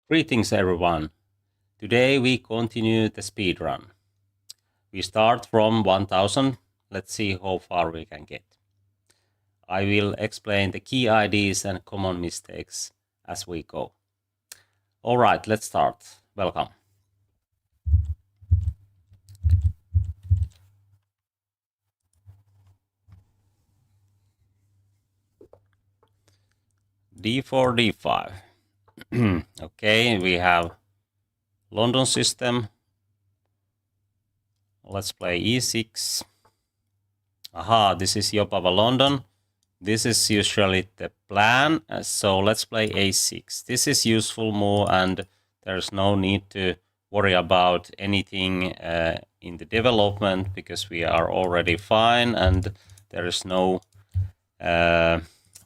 Greetings everyone. Today we continue the speedrun. We start from 1000. Let's see how far we can get. I will explain the key IDs and common mistakes as we go. Alright, let's start. Welcome. D4, D5. Okay, we have London system. Let's play E6. Aha, this is Jopava London. This is usually the plan, so let's play A6. This is useful move and there's no need to worry about anything in the development because we are already fine and there is no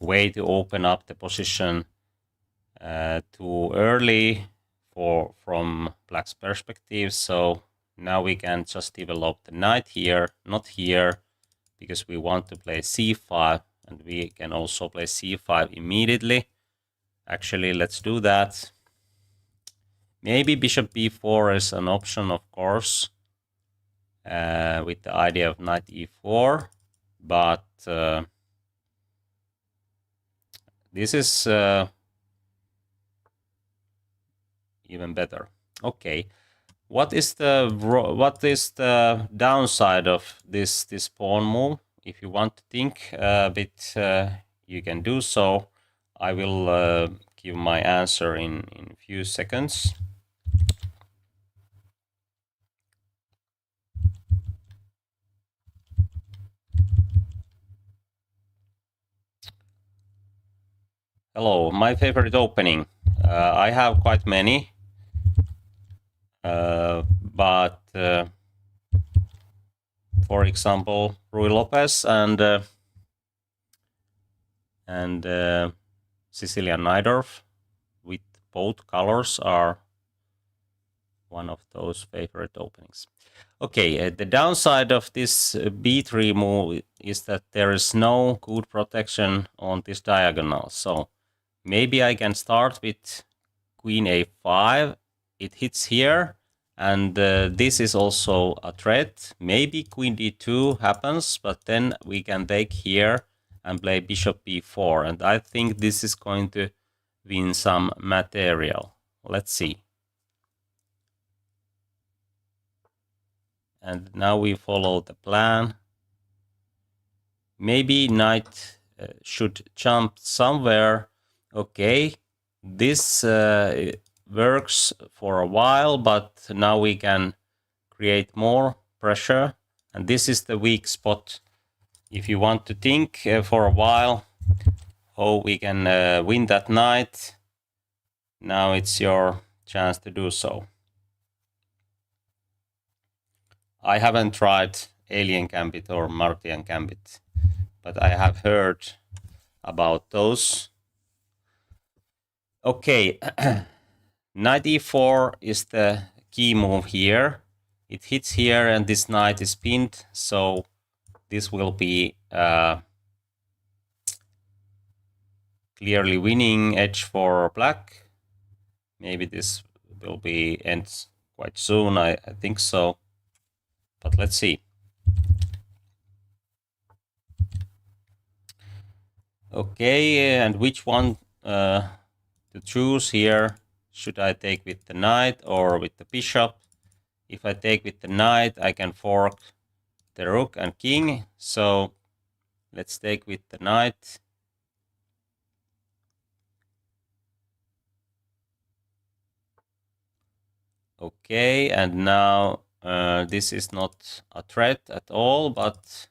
way to open up the position too early from Black's perspective. So now we can just develop the knight here, not here, because we want to play C5 and we can also play C5 immediately. Actually, let's do that. Maybe bishop B4 is an option, of course, with the idea of knight E4, but this is even better. Okay, what is the downside of this pawn move? If you want to think a bit, you can do so. I will give my answer in a few seconds. Hello, my favorite opening. I have quite many, but for example, Rui Lopez and Cecilia Najdorf with both colors are one of those favorite openings. Okay, the downside of this B3 move is that there is no good protection on this diagonal. So maybe I can start with Queen A5. It hits here, and this is also a threat. Maybe Queen D2 happens, but then we can take here and play Bishop B4. And I think this is going to win some material. Let's see. And now we follow the plan. Maybe knight should jump somewhere. Okay, this works for a while, but now we can create more pressure. And this is the weak spot. If you want to think for a while how we can win that knight, now it's your chance to do so. I haven't tried Alien Gambit or Martian Gambit, but I have heard about those. Okay, knight e4 is the key move here. It hits here and this knight is pinned, so this will be clearly winning edge for black. Maybe this will be ends quite soon, I think so. But let's see. Okay, and which one to choose here? Should I take with the knight or with the bishop? If I take with the knight, I can fork the rook and king. So let's take with the knight. Okay, and now this is not a threat at all, but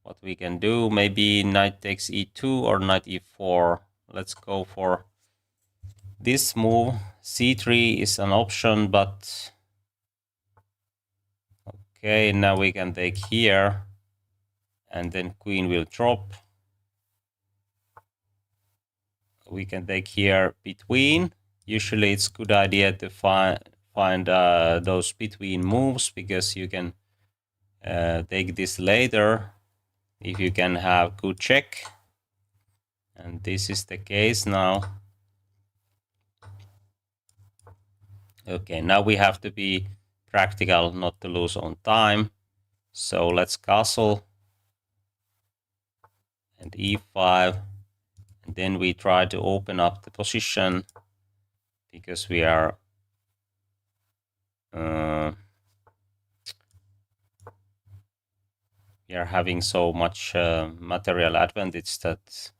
what we can do, maybe knight takes e2 or knight e4. Let's go for this move. c3 is an option, but okay, now we can take here and then queen will drop. We can take here between. Usually it's good idea to find those between moves because you can take this later if you can have good check, and this is the case now. Okay, now we have to be practical, not to lose on time. So let's castle and e5, and then we try to open up the position because we are having so much material advantage that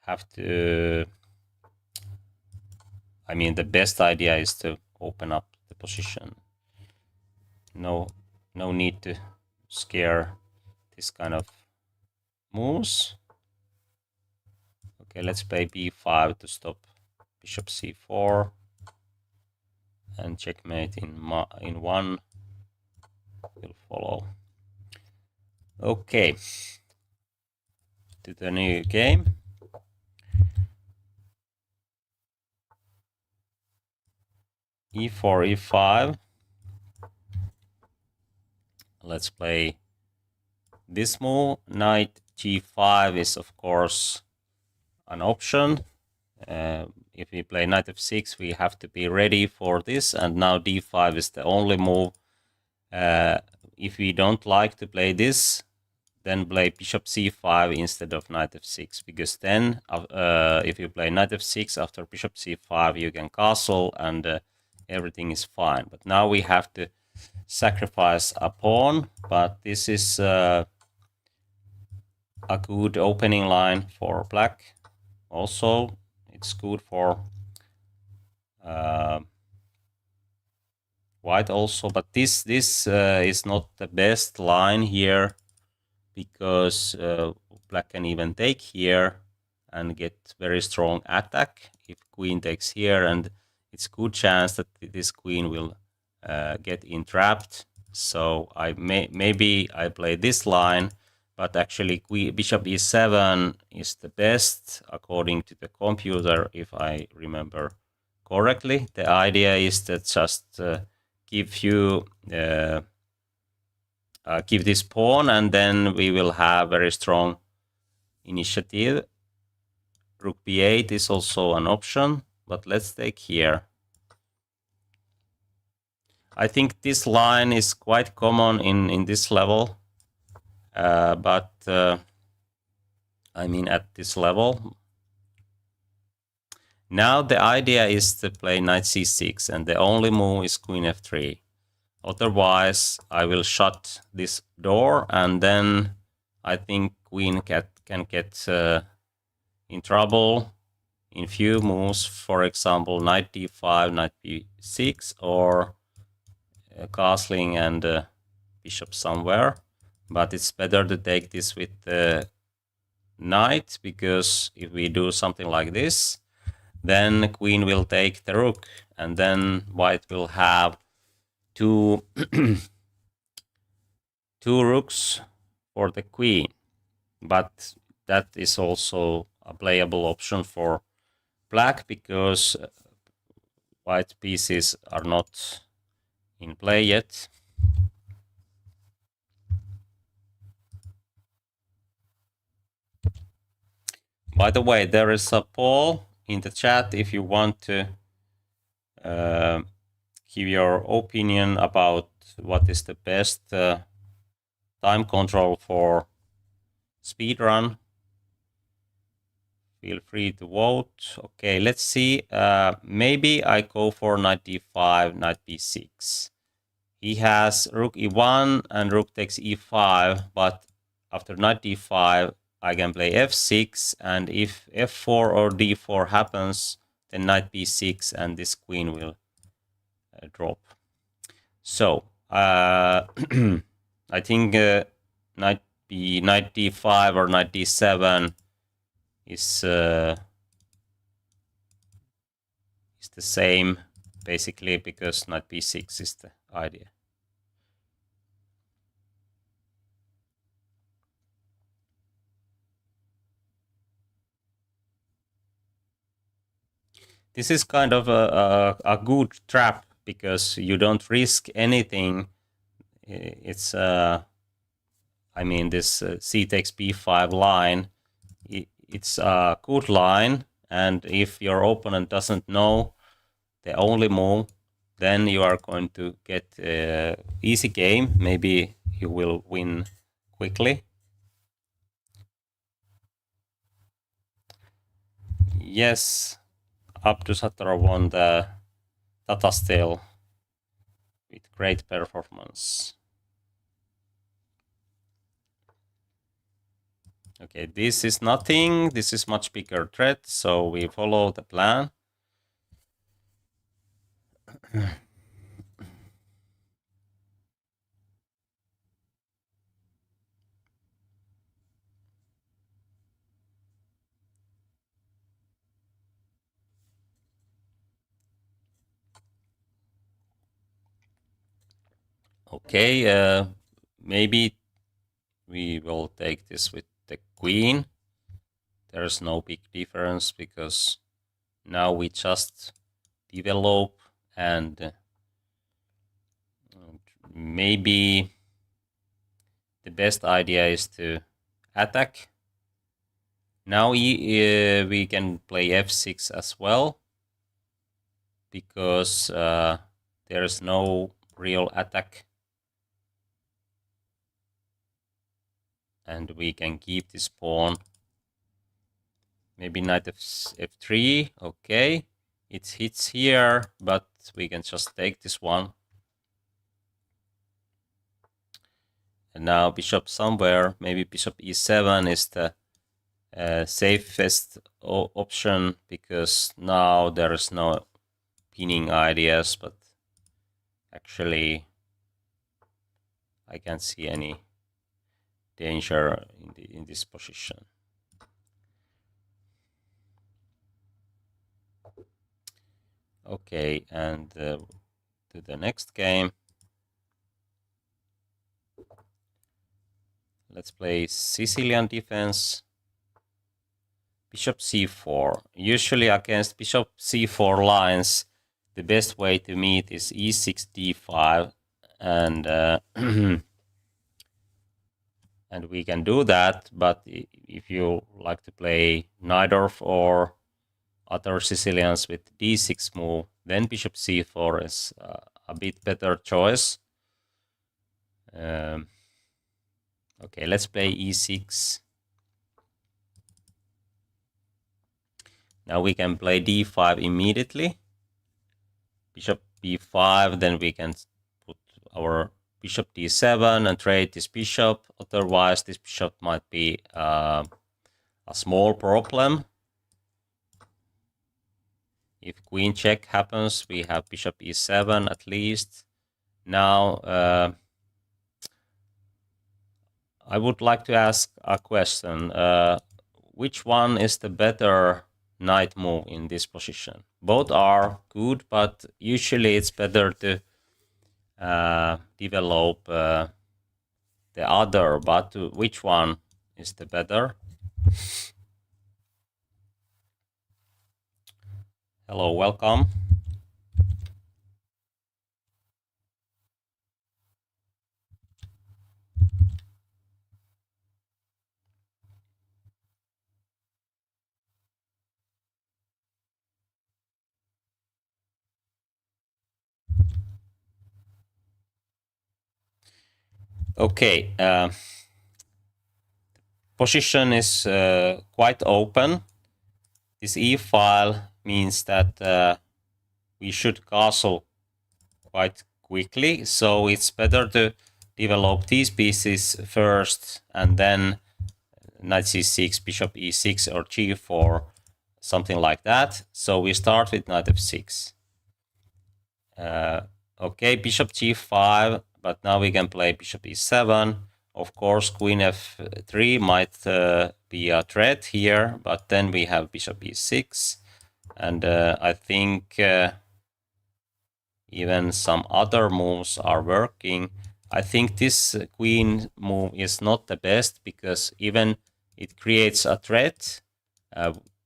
have to. I mean, the best idea is to open up the position. No need to scare this kind of moves. Okay, let's play b5 to stop bishop c4 and checkmate in one will follow. Okay, to the new game. e4, e5. Let's play this move. Knight g5 is of course an option. If we play knight f6, we have to be ready for this, and now d5 is the only move. If we don't like to play this, then play bishop c5 instead of knight f6, because then if you play knight f6 after bishop c5, you can castle and everything is fine. But now we have to sacrifice a pawn, but this is a good opening line for black. Also, it's good for white also, but this is not the best line here, because black can even take here and get very strong attack if queen takes here, and it's good chance that this queen will get entrapped. So maybe I play this line, but actually bishop e7 is the best according to the computer, if I remember correctly. The idea is that just give this pawn, and then we will have very strong initiative. Rook b8 is also an option, but let's take here. I think this line is quite common in this level, but I mean at this level. Now the idea is to play knight c6, and the only move is queen f3. Otherwise, I will shut this door, and then I think queen can get in trouble in few moves. For example, knight d5, knight b6, or castling and bishop somewhere. But it's better to take this with the knight, because if we do something like this, then queen will take the rook, and then white will have two rooks for the queen. But that is also a playable option for black, because white pieces are not in play yet. By the way, there is a poll in the chat if you want to give your opinion about what is the best time control for speedrun. Feel free to vote. Okay, let's see. Maybe I go for knight d5, knight b6. He has rook e1 and rook takes e5, but after knight d5, I can play f6, and if f4 or d4 happens, then knight b6 and this queen will drop. So I think knight d5 or knight d7 is the same, basically, because knight b6 is the idea. This is kind of a good trap, because you don't risk anything. It's I mean, this c takes b5 line, it's a good line, and if your opponent doesn't know the only move, then you are going to get an easy game. Maybe you will win quickly. Yes, Abdusattar won the Tata Steel with great performance. Okay, this is nothing. This is much bigger threat, so we follow the plan. Okay, maybe we will take this with the queen. There's no big difference because now we just develop, and maybe the best idea is to attack. Now we can play f6 as well, because there's no real attack, and we can keep this pawn. Maybe knight f3. Okay, it hits here, but we can just take this one. And now bishop somewhere. Maybe bishop e7 is the safest option, because now there is no pinning ideas, but actually I can't see any danger in this position. Okay, and to the next game. Let's play Sicilian defense. Bishop c4. Usually against bishop c4 lines, the best way to meet is e6 d5, and and we can do that. But if you like to play Najdorf or other Sicilians with d6 move, then bishop c4 is a bit better choice. Okay, let's play e6. Now we can play d5 immediately. Bishop b5, then we can put our bishop d7 and trade this bishop. Otherwise, this bishop might be a small problem. If queen check happens, we have bishop e7 at least. Now, I would like to ask a question. Which one is the better knight move in this position? Both are good, but usually it's better to develop the other. But which one is the better? Hello, welcome. Okay, position is quite open. This e-file means that we should castle quite quickly, so it's better to develop these pieces first, and then knight c6, bishop e6, or g4, something like that. So we start with knight f6. Okay, bishop g5, but now we can play bishop e7. Of course, queen f3 might be a threat here, but then we have bishop e6, and I think even some other moves are working. I think this queen move is not the best, because even it creates a threat.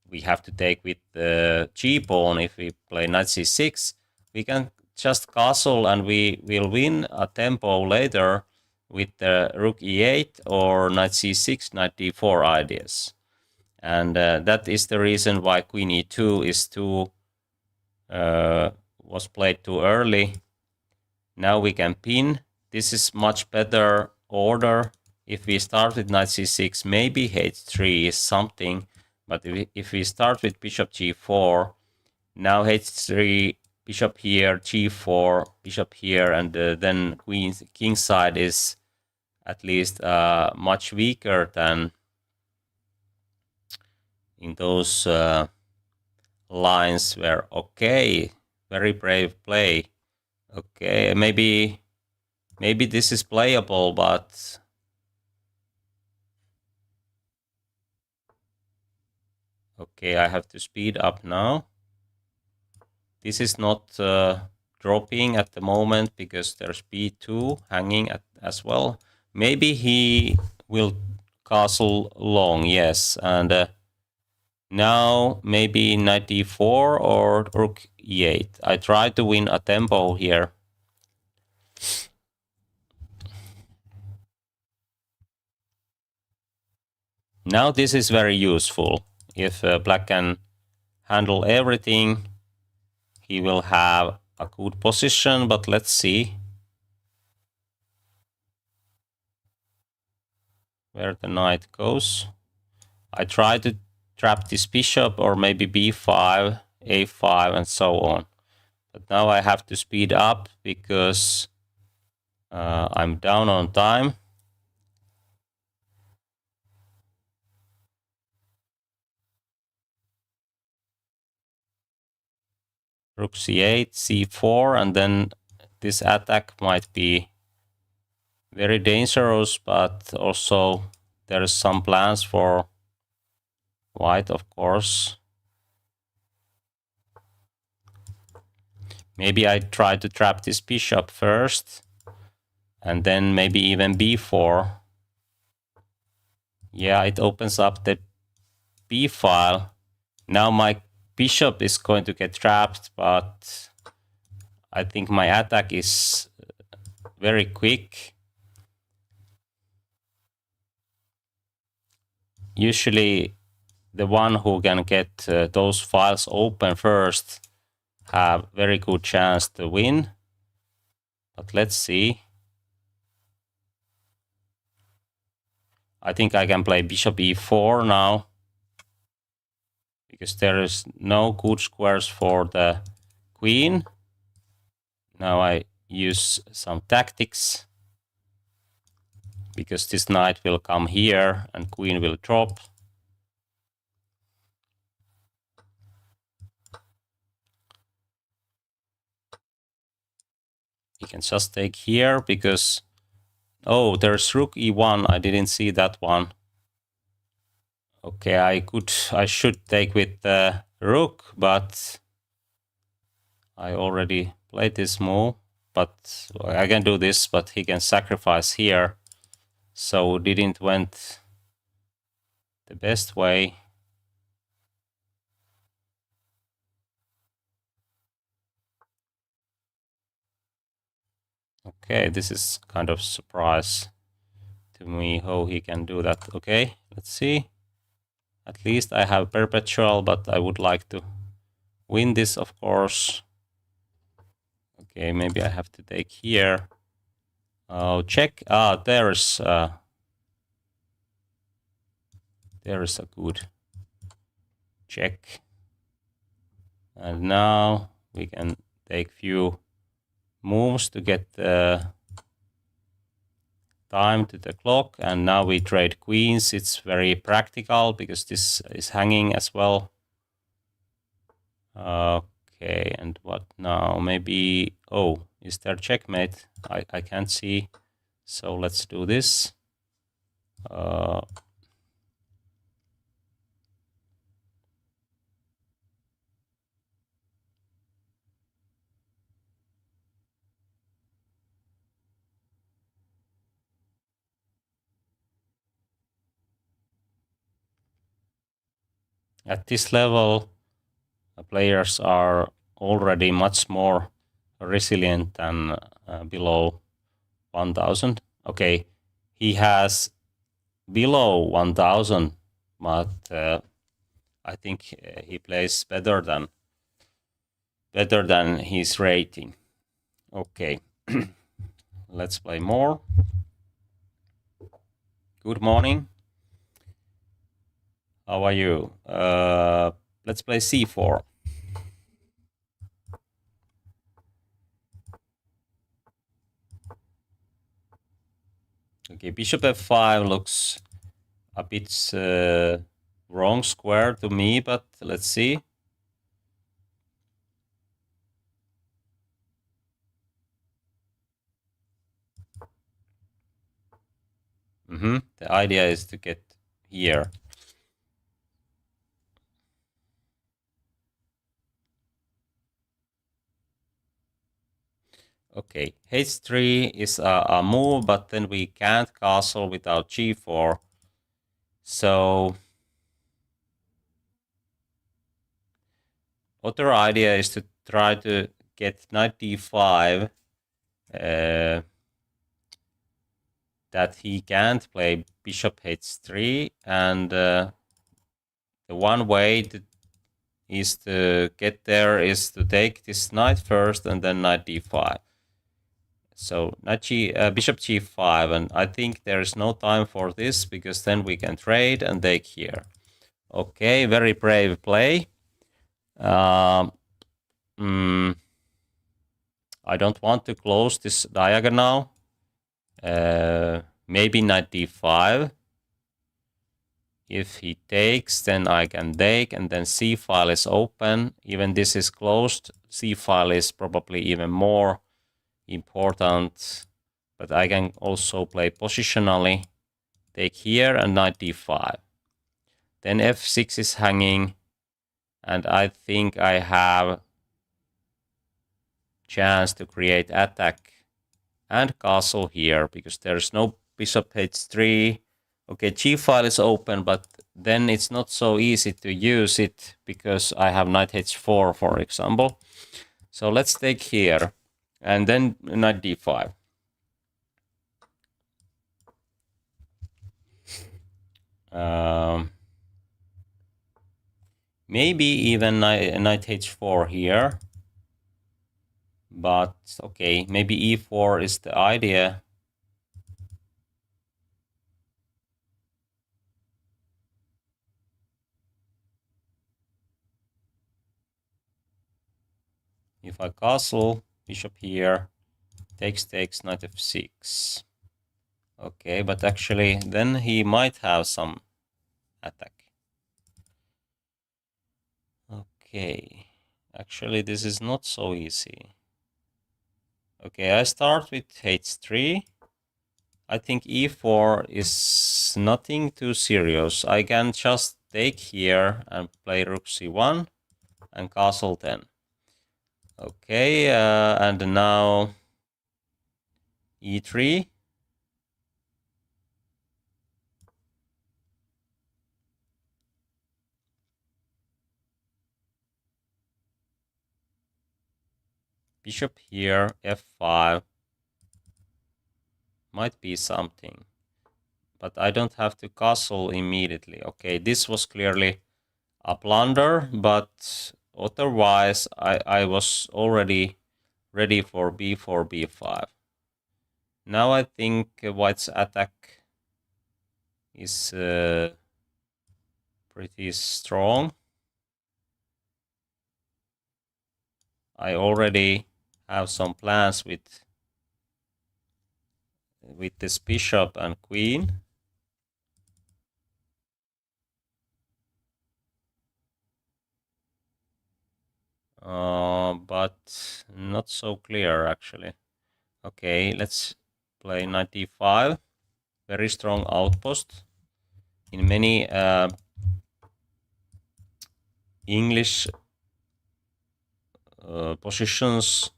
We have to take with the g-pawn. If we play knight c6, we can just castle, and we will win a tempo later with the rook e8 or knight c6, knight d4 ideas. And that is the reason why queen e2 is was played too early. Now we can pin. This is much better order. If we start with knight c6, maybe h3 is something. But if we start with bishop g4, now h3, bishop here, g4, bishop here, and then king side is at least much weaker than in those lines where, okay, very brave play. Okay, maybe this is playable, but okay, I have to speed up now. This is not dropping at the moment because there's b2 hanging as well. Maybe he will castle long, yes, and now maybe knight d4 or rook e8. I try to win a tempo here. Now this is very useful. If black can handle everything, he will have a good position, but let's see where the knight goes. I try to trap this bishop or maybe b5, a5 and so on. But now I have to speed up because I'm down on time. Rook c8, c4, and then this attack might be very dangerous, but also there is some plans for white, of course. Maybe I try to trap this bishop first, and then maybe even b4. Yeah, it opens up the b file. Now my bishop is going to get trapped, but I think my attack is very quick. Usually the one who can get those files open first have very good chance to win. But let's see. I think I can play bishop e4 now, because there is no good squares for the queen. Now I use some tactics, because this knight will come here and queen will drop. You can just take here because, oh, there's rook e1. I didn't see that one. Okay, I should take with the rook, but I already played this move. But I can do this, but he can sacrifice here. So didn't went the best way. Okay, this is kind of surprise to me how he can do that. Okay, let's see. At least I have perpetual, but I would like to win this, of course. Okay, maybe I have to take here. Oh, check. There is a good check. And now we can take few moves to get time to the clock, and now we trade queens. It's very practical because this is hanging as well. Okay, and what now? Maybe, oh, is there checkmate? I can't see, so let's do this. At this level, players are already much more resilient than below 1000. Okay, he has below 1000, but I think he plays better than his rating. Okay, let's play more. Good morning. How are you? Let's play c4. Okay, bishop f5 looks a bit wrong square to me, but let's see. The idea is to get here. Okay, h3 is a move, but then we can't castle without g4. So other idea is to try to get knight d5 that he can't play bishop h3, and the one way is to get there is to take this knight first and then knight d5. So bishop g5, and I think there is no time for this because then we can trade and take here. Okay, very brave play. I don't want to close this diagonal. Maybe knight d5. If he takes, then I can take, and then c file is open. Even this is closed. C file is probably even more important, but I can also play positionally. Take here and knight d5. Then f6 is hanging, and I think I have chance to create attack and castle here because there's no bishop h3. Okay, g file is open, but then it's not so easy to use it because I have knight h4, for example. So let's take here and then knight d5. Maybe even knight h4 here. But okay, maybe e4 is the idea. If I castle, bishop here, takes, knight f6. Okay, but actually then he might have some attack. Okay, actually this is not so easy. Okay, I start with h3. I think e4 is nothing too serious. I can just take here and play rook c1 and castle 10. Okay, and now e3. Bishop here, f5. Might be something. But I don't have to castle immediately. Okay, this was clearly a blunder, but otherwise I was already ready for b4, b5. Now I think white's attack is pretty strong. I already have some plans with this bishop and queen. But not so clear actually. Okay, let's play knight d5. Very strong outpost. In many English positions,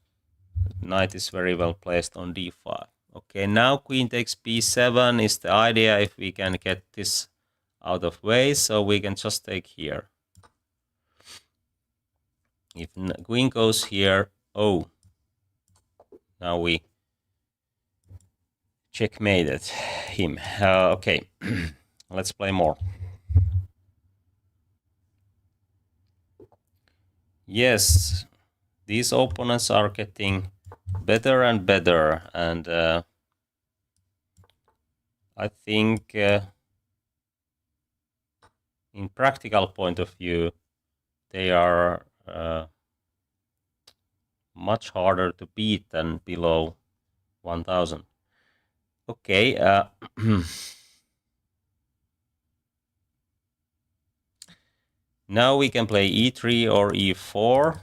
knight is very well placed on d5. Okay, now queen takes b7 is the idea if we can get this out of way, so we can just take here. If queen goes here, oh, now we checkmated him. Okay, let's play more. Yes, these opponents are getting better and better, and I think in practical point of view, they are much harder to beat than below 1000. Okay. Now we can play e3 or e4.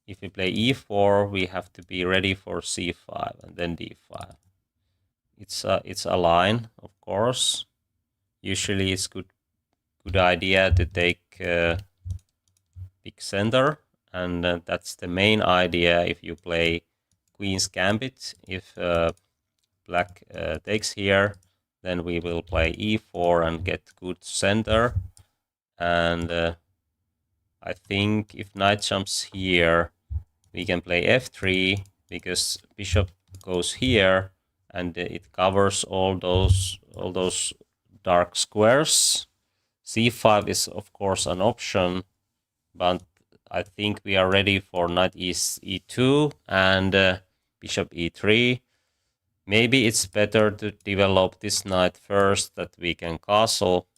If we play e4, we have to be ready for c5 and then d5. It's a line, of course. Usually, it's good idea to take big center, and that's the main idea if you play Queen's Gambit. If Black takes here, then we will play e4 and get good center. And I think if knight jumps here, we can play f3 because bishop goes here, and it covers all those dark squares. c5 is of course an option, but I think we are ready for knight e2 and bishop e3. Maybe it's better to develop this knight first, that we can castle.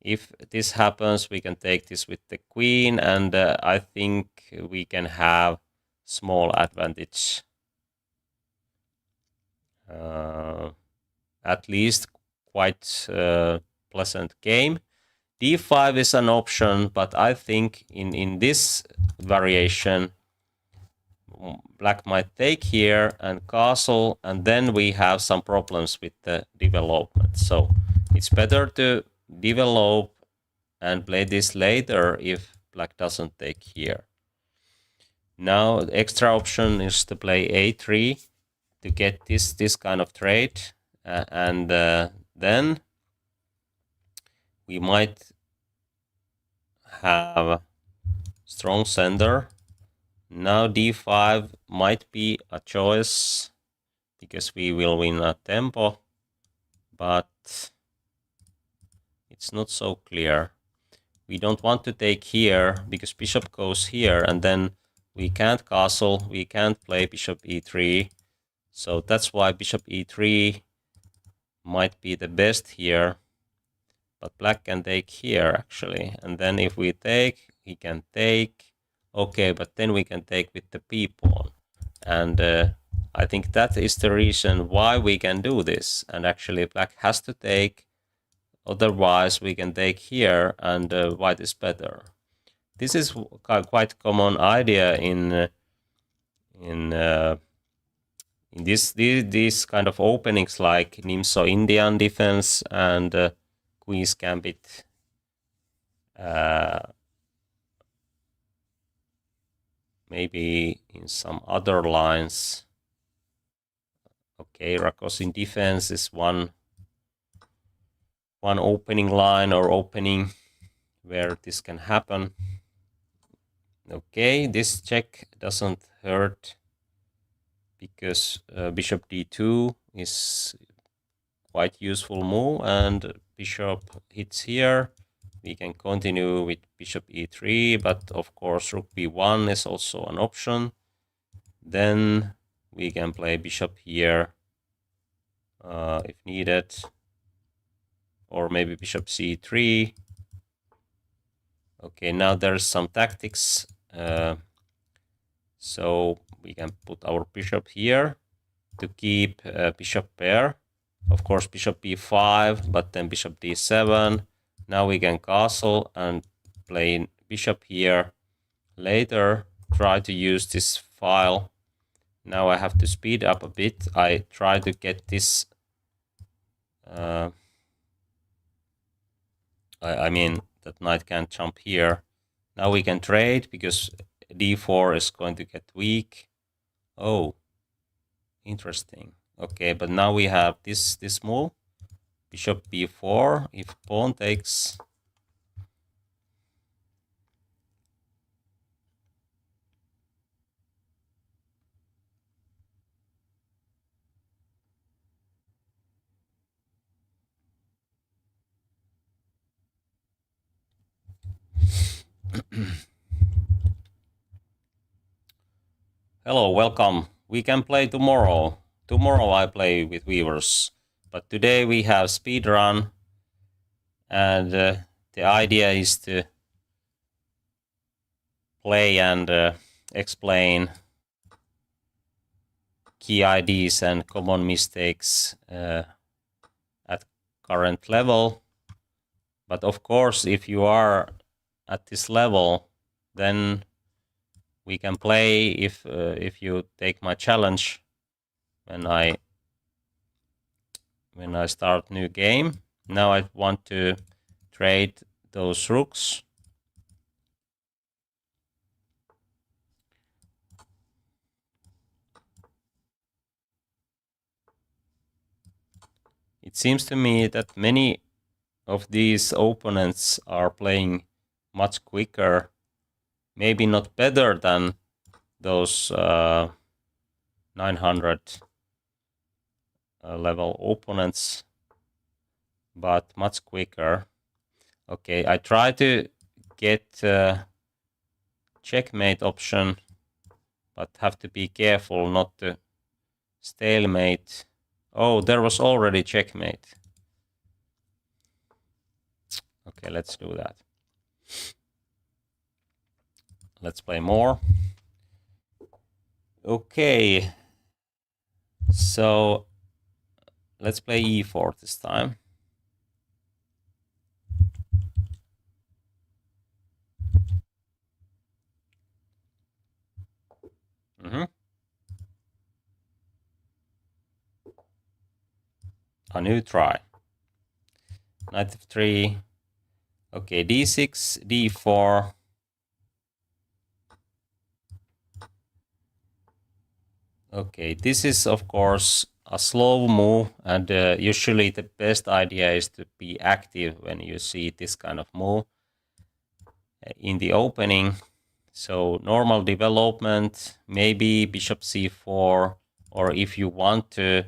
If this happens, we can take this with the queen, and I think we can have small advantage. At least quite pleasant game. d5 is an option, but I think in this variation, Black might take here and castle, and then we have some problems with the development. So it's better to develop and play this later if Black doesn't take here. Now the extra option is to play a3 to get this kind of trade, and then we might have strong center. Now d5 might be a choice because we will win a tempo, but it's not so clear. We don't want to take here because bishop goes here, and then we can't castle, we can't play bishop e3. So that's why bishop e3 might be the best here. But Black can take here actually, and then if we take, he can take. Okay, but then we can take with the p-pawn, and I think that is the reason why we can do this. And actually Black has to take, otherwise we can take here, and white is better. This is quite common idea in these kind of openings like Nimzo Indian defense and Queen's Gambit. Maybe in some other lines. Okay, Rakosin defense is one opening line or opening where this can happen. Okay, this check doesn't hurt because bishop d2 is quite useful move, and bishop hits here. We can continue with bishop e3, but of course rook b1 is also an option. Then we can play bishop here if needed, or maybe bishop c3. Okay, now there's some tactics. So we can put our bishop here to keep bishop pair. Of course, bishop b5, but then bishop d7. Now we can castle and play bishop here. Later, try to use this file. Now I have to speed up a bit. I try to get this. I mean, that knight can't jump here. Now we can trade because d4 is going to get weak. Oh, interesting. Okay, but now we have this move. Bishop b4. If pawn takes. Hello, welcome. We can play tomorrow. Tomorrow I play with viewers. But today we have Speedrun. And the idea is to play and explain key IDs and common mistakes at current level. But of course, if you are at this level, then we can play if you take my challenge when I start new game. Now I want to trade those rooks. It seems to me that many of these opponents are playing much quicker, maybe not better than those 900 level opponents, but much quicker. Okay, I try to get checkmate option, but have to be careful not to stalemate. Oh, there was already checkmate. Okay, let's do that. Let's play more. Okay, so let's play e4 this time. A new try. Knight f3. Okay, d6, d4. Okay, this is of course a slow move, and usually the best idea is to be active when you see this kind of move in the opening. So normal development, maybe bishop c4, or if you want to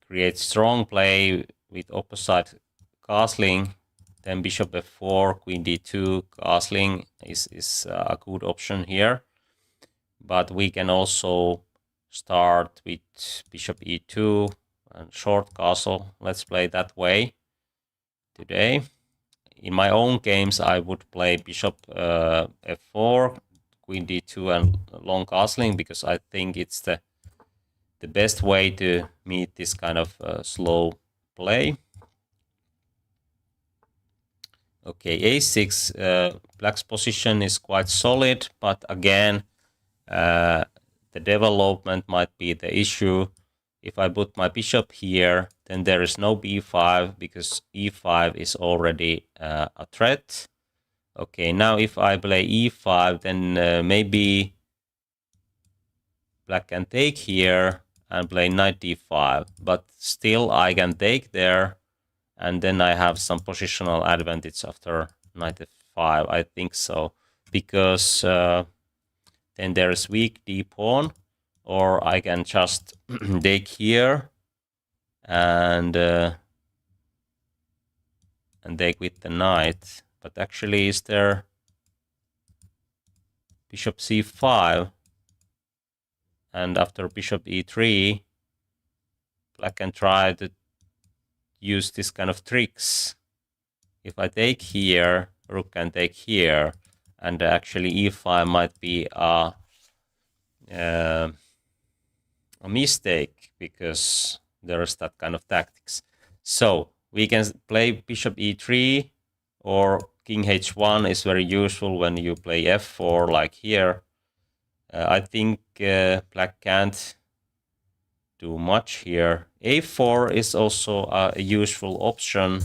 create strong play with opposite castling, then bishop f4, queen d2, castling is a good option here. But we can also start with bishop e2 and short castle. Let's play that way today. In my own games, I would play bishop f4, queen d2, and long castling, because I think it's the best way to meet this kind of slow play. Okay, a6, black's position is quite solid, but again, the development might be the issue. If I put my bishop here, then there is no b5 because e5 is already a threat. Okay, now if I play e5, then maybe black can take here and play knight d5, but still I can take there, and then I have some positional advantage after knight f5, I think so, because then there is weak d pawn, or I can just take here and take with the knight. But actually, is there bishop c5, and after bishop e3, black can try to use this kind of tricks. If I take here, rook can take here, and actually e5 might be a mistake because there is that kind of tactics. So we can play bishop e3, or king h1 is very useful when you play f4 like here. I think black can't do much here. a4 is also a useful option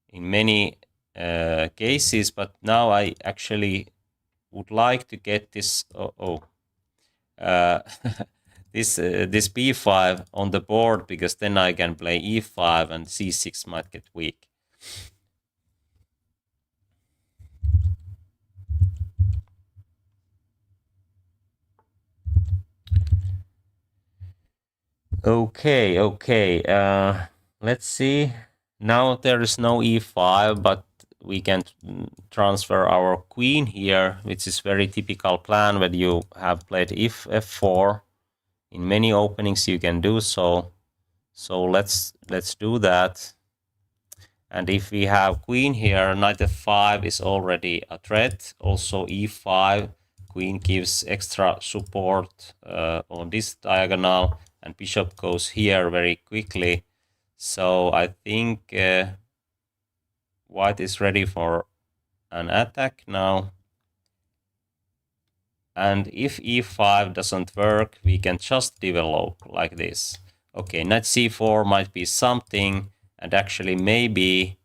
in many cases, but now I actually would like to get this this b5 on the board, because then I can play e5 and c6 might get weak. Okay. Let's see. Now there is no e5, but we can transfer our queen here, which is very typical plan when you have played f4. In many openings you can do so. So let's do that. And if we have queen here, knight f5 is already a threat. Also e5, queen gives extra support on this diagonal, and bishop goes here very quickly. So I think white is ready for an attack now. And if e5 doesn't work, we can just develop like this. Okay, knight c4 might be something, and actually maybe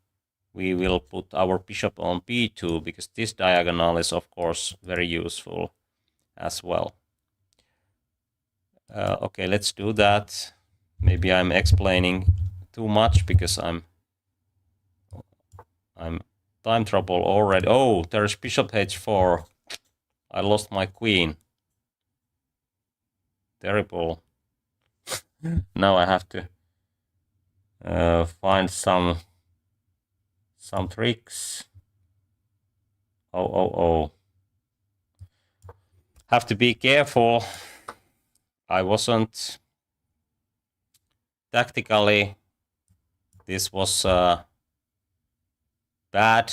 we will put our bishop on b2, because this diagonal is of course very useful as well. Okay, let's do that. Maybe I'm explaining too much because I'm time trouble already. Oh, there's bishop h4. I lost my queen. Terrible. Now I have to find some tricks. Oh. Have to be careful. I wasn't tactically. This was a bad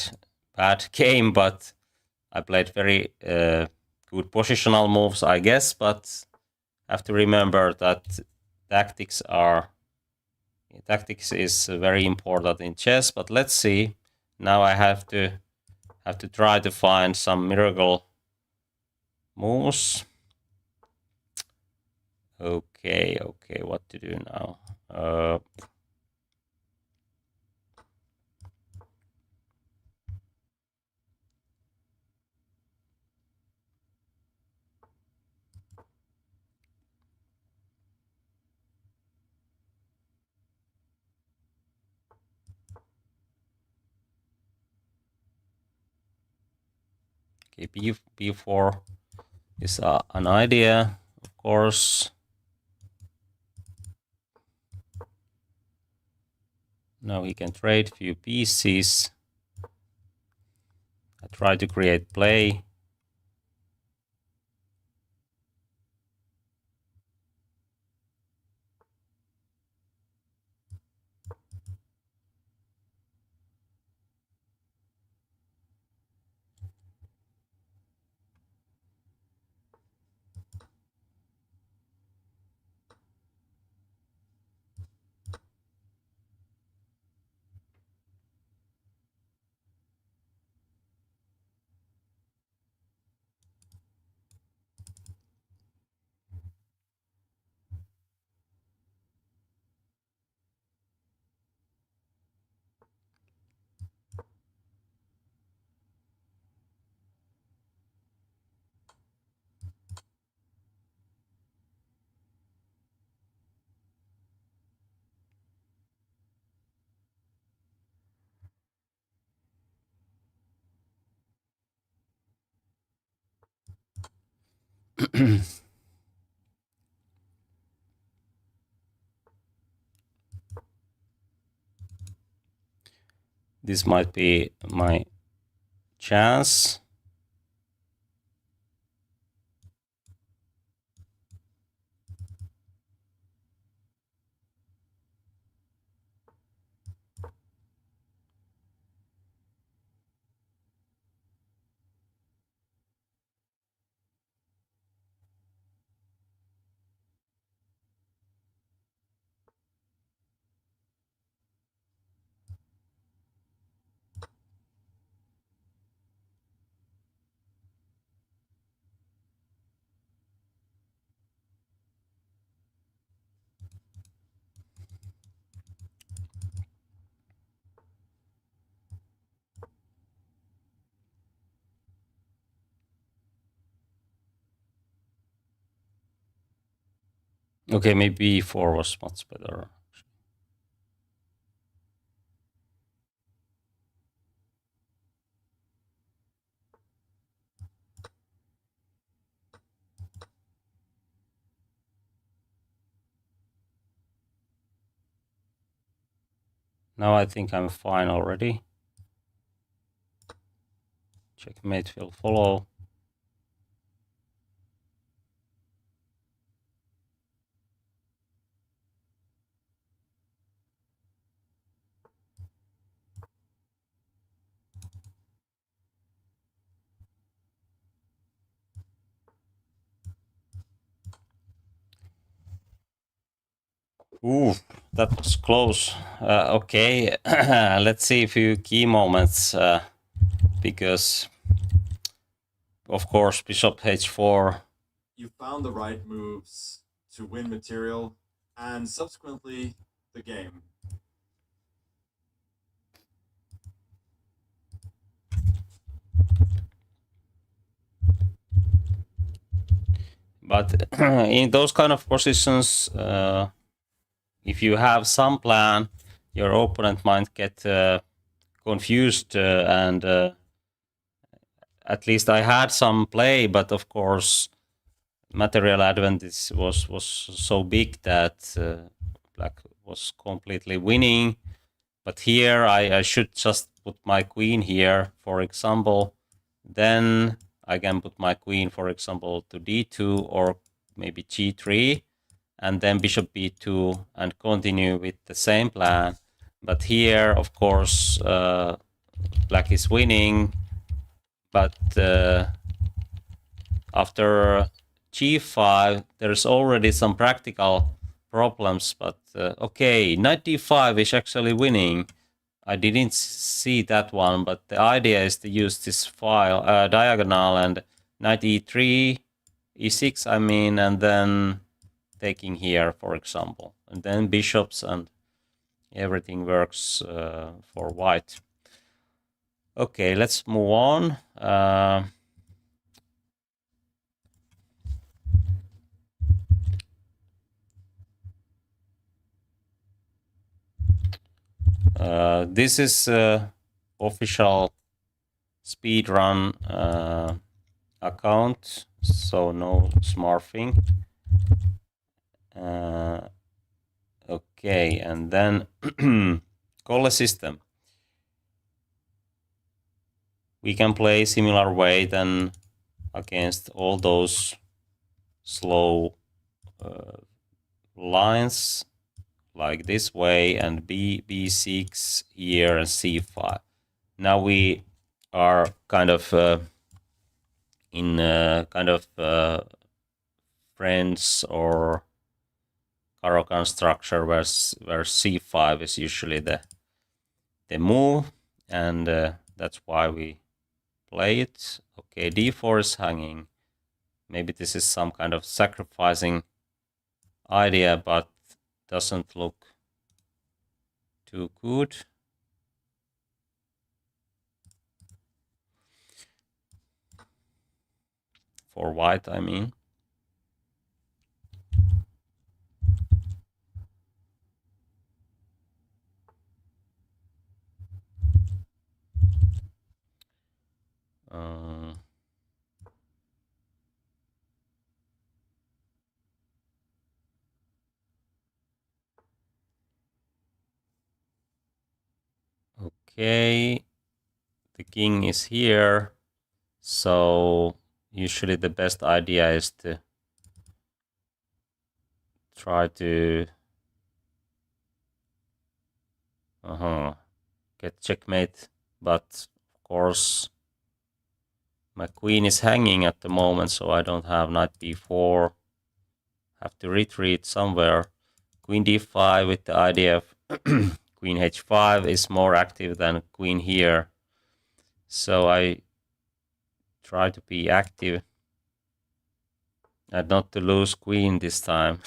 game, but I played very good positional moves, I guess. But have to remember that tactics is very important in chess. But let's see. Now I have to try to find some miracle moves. Okay, what to do now? Okay, b4 is an idea, of course. Now he can trade few pieces. I try to create play. This might be my chance. Okay, maybe e4 was much better. Now I think I'm fine already. Checkmate will follow. Ooh, that was close. Okay, let's see a few key moments, because, of course, bishop h4. You found the right moves to win material and subsequently the game. But in those kind of positions, if you have some plan, your opponent might get confused, and at least I had some play, but of course material advantage was so big that black was completely winning. But here I should just put my queen here, for example. Then I can put my queen, for example, to d2 or maybe g3, and then bishop b2 and continue with the same plan. But here, of course, black is winning, but after g5 there's already some practical problems. But okay, knight d5 is actually winning. I didn't see that one, but the idea is to use this file diagonal and knight e3, e6 I mean, and then taking here, for example, and then bishops, and everything works for white. Okay, let's move on. This is official Speedrun account, so no smurfing. Okay, and then call a system. We can play similar way than against all those slow lines, like this way, and b6 here and c5. Now we are kind of in kind of French or Caro-Kann structure where c5 is usually the move, and that's why we play it. Okay, d4 is hanging. Maybe this is some kind of sacrificing idea, but doesn't look too good. For white, I mean. Okay, the king is here, so usually the best idea is to try to get checkmate, but of course my queen is hanging at the moment, so I don't have knight b4. Have to retreat somewhere. Queen d5 with the idea of queen h5 is more active than queen here, so I try to be active and not to lose queen this time.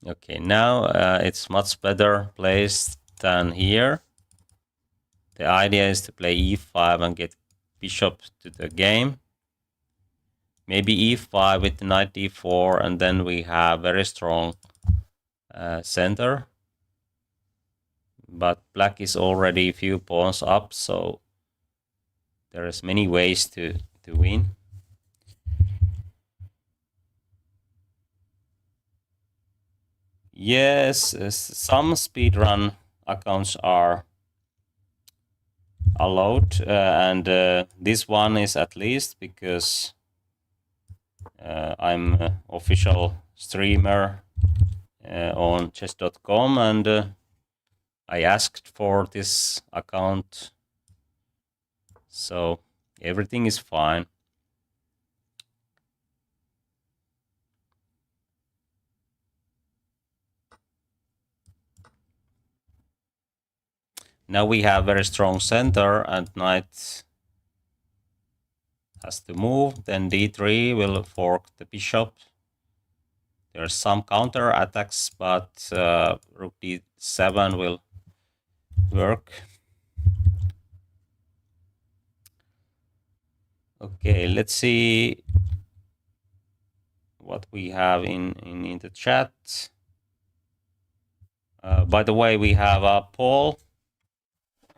Okay, now it's much better placed than here. The idea is to play e5 and get bishop to the game. Maybe e5 with knight d4, and then we have very strong center. But black is already a few pawns up, so there is many ways to win. Yes, some speedrun accounts are allowed, and this one is at least because I'm an official streamer on chess.com, and I asked for this account, so everything is fine. Now we have very strong center, and knight has to move. Then d3 will fork the bishop. There's some counter attacks, but rook d7 will work. Okay, let's see what we have in the chat. By the way, we have a poll.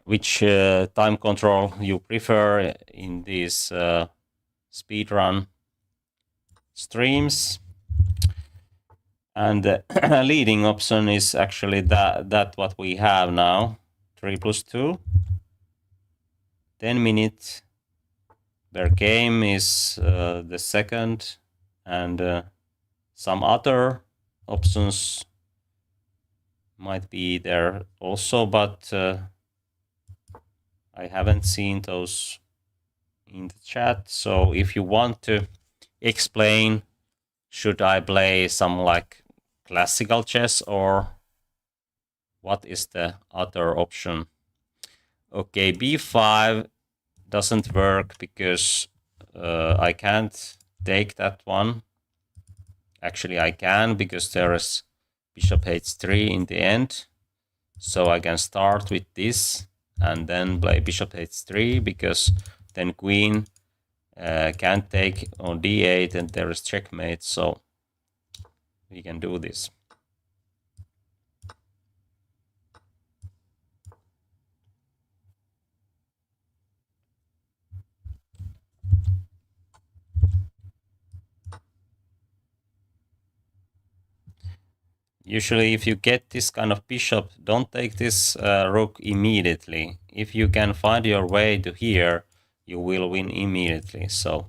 Which time control you prefer in these speedrun streams? And the leading option is actually that what we have now, 3+2. 10 minutes per game is the second, and some other options might be there also, but I haven't seen those in the chat. So if you want to explain, should I play some like classical chess, or what is the other option? Okay, b5 doesn't work because I can't take that one. Actually, I can, because there is bishop h3 in the end. So I can start with this and then play bishop h3, because then queen can't take on d8 and there is checkmate, so we can do this. Usually if you get this kind of bishop, don't take this rook immediately. If you can find your way to here, you will win immediately. So,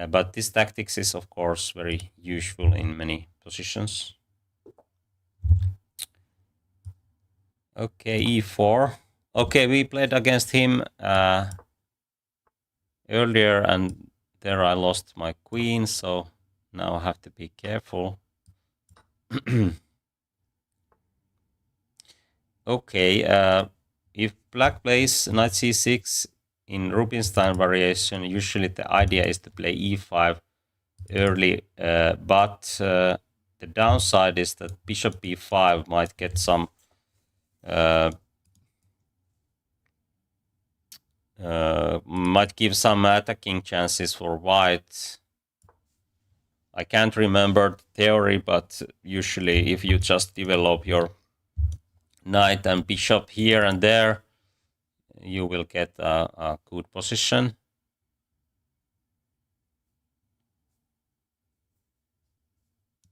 but this tactics is of course very useful in many positions. Okay, e4. Okay, we played against him earlier, and there I lost my queen, so now I have to be careful. Okay, if black plays knight c6 in Rubinstein variation, usually the idea is to play e5 early, but the downside is that bishop b5 might get some might give some attacking chances for white. I can't remember the theory, but usually if you just develop your knight and bishop here and there, you will get a good position.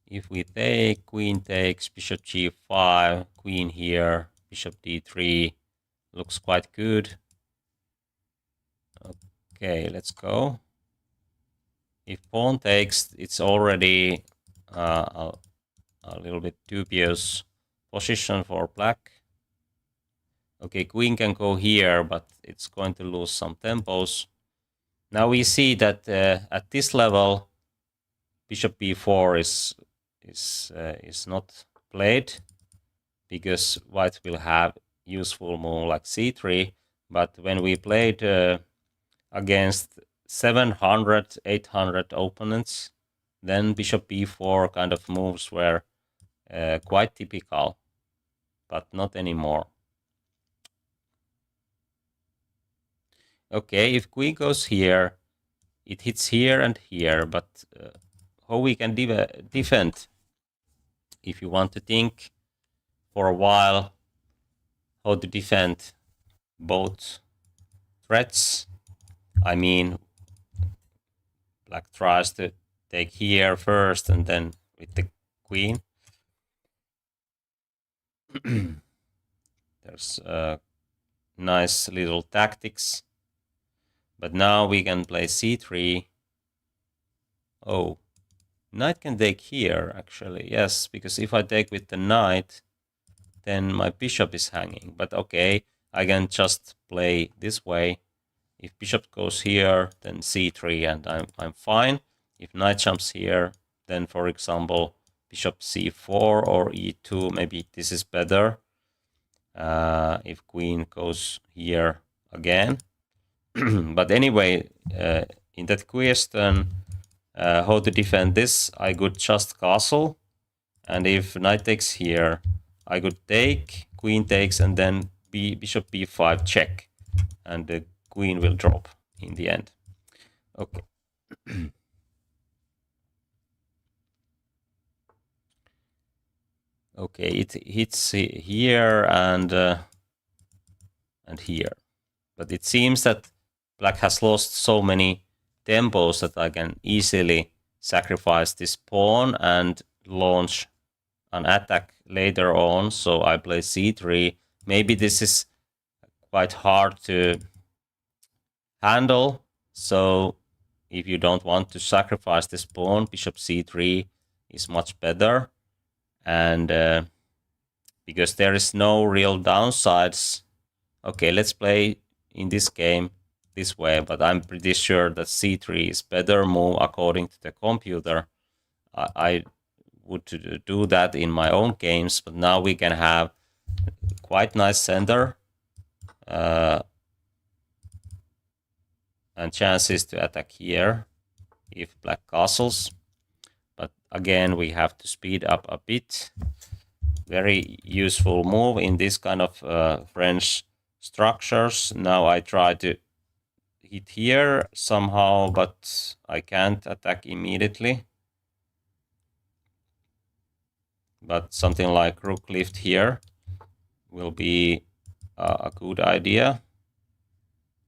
If we take, queen takes, bishop g5, queen here, bishop d3, looks quite good. Okay, let's go. If pawn takes, it's already a little bit dubious position for black. Okay, queen can go here, but it's going to lose some tempos. Now we see that at this level, bishop b4 is not played, because white will have useful move like c3. But when we played against 700, 800 opponents, then bishop b4 kind of moves were quite typical, but not anymore. Okay, if queen goes here, it hits here and here, but how we can defend? If you want to think for a while how to defend both threats, I mean, black tries to take here first and then with the queen. There's nice little tactics. But now we can play c3. Oh, knight can take here, actually. Yes, because if I take with the knight, then my bishop is hanging. But okay, I can just play this way. If bishop goes here, then c3, and I'm fine. If knight jumps here, then, for example, bishop c4 or e2, maybe this is better. If queen goes here again. But anyway, in that question, how to defend this, I could just castle. And if knight takes here, I could take, queen takes, and then bishop b5 check. And the queen will drop in the end. Okay. Okay, it hits here and here. But it seems that black has lost so many tempos that I can easily sacrifice this pawn and launch an attack later on. So I play c3. Maybe this is quite hard to handle. So if you don't want to sacrifice this pawn, bishop c3 is much better. And because there is no real downsides. Okay, let's play in this game this way, but I'm pretty sure that c3 is better move according to the computer. I would do that in my own games, but now we can have quite nice center and chances to attack here if black castles. But again, we have to speed up a bit. Very useful move in this kind of French structures. Now I try to hit here somehow, but I can't attack immediately. But something like rook lift here will be a good idea.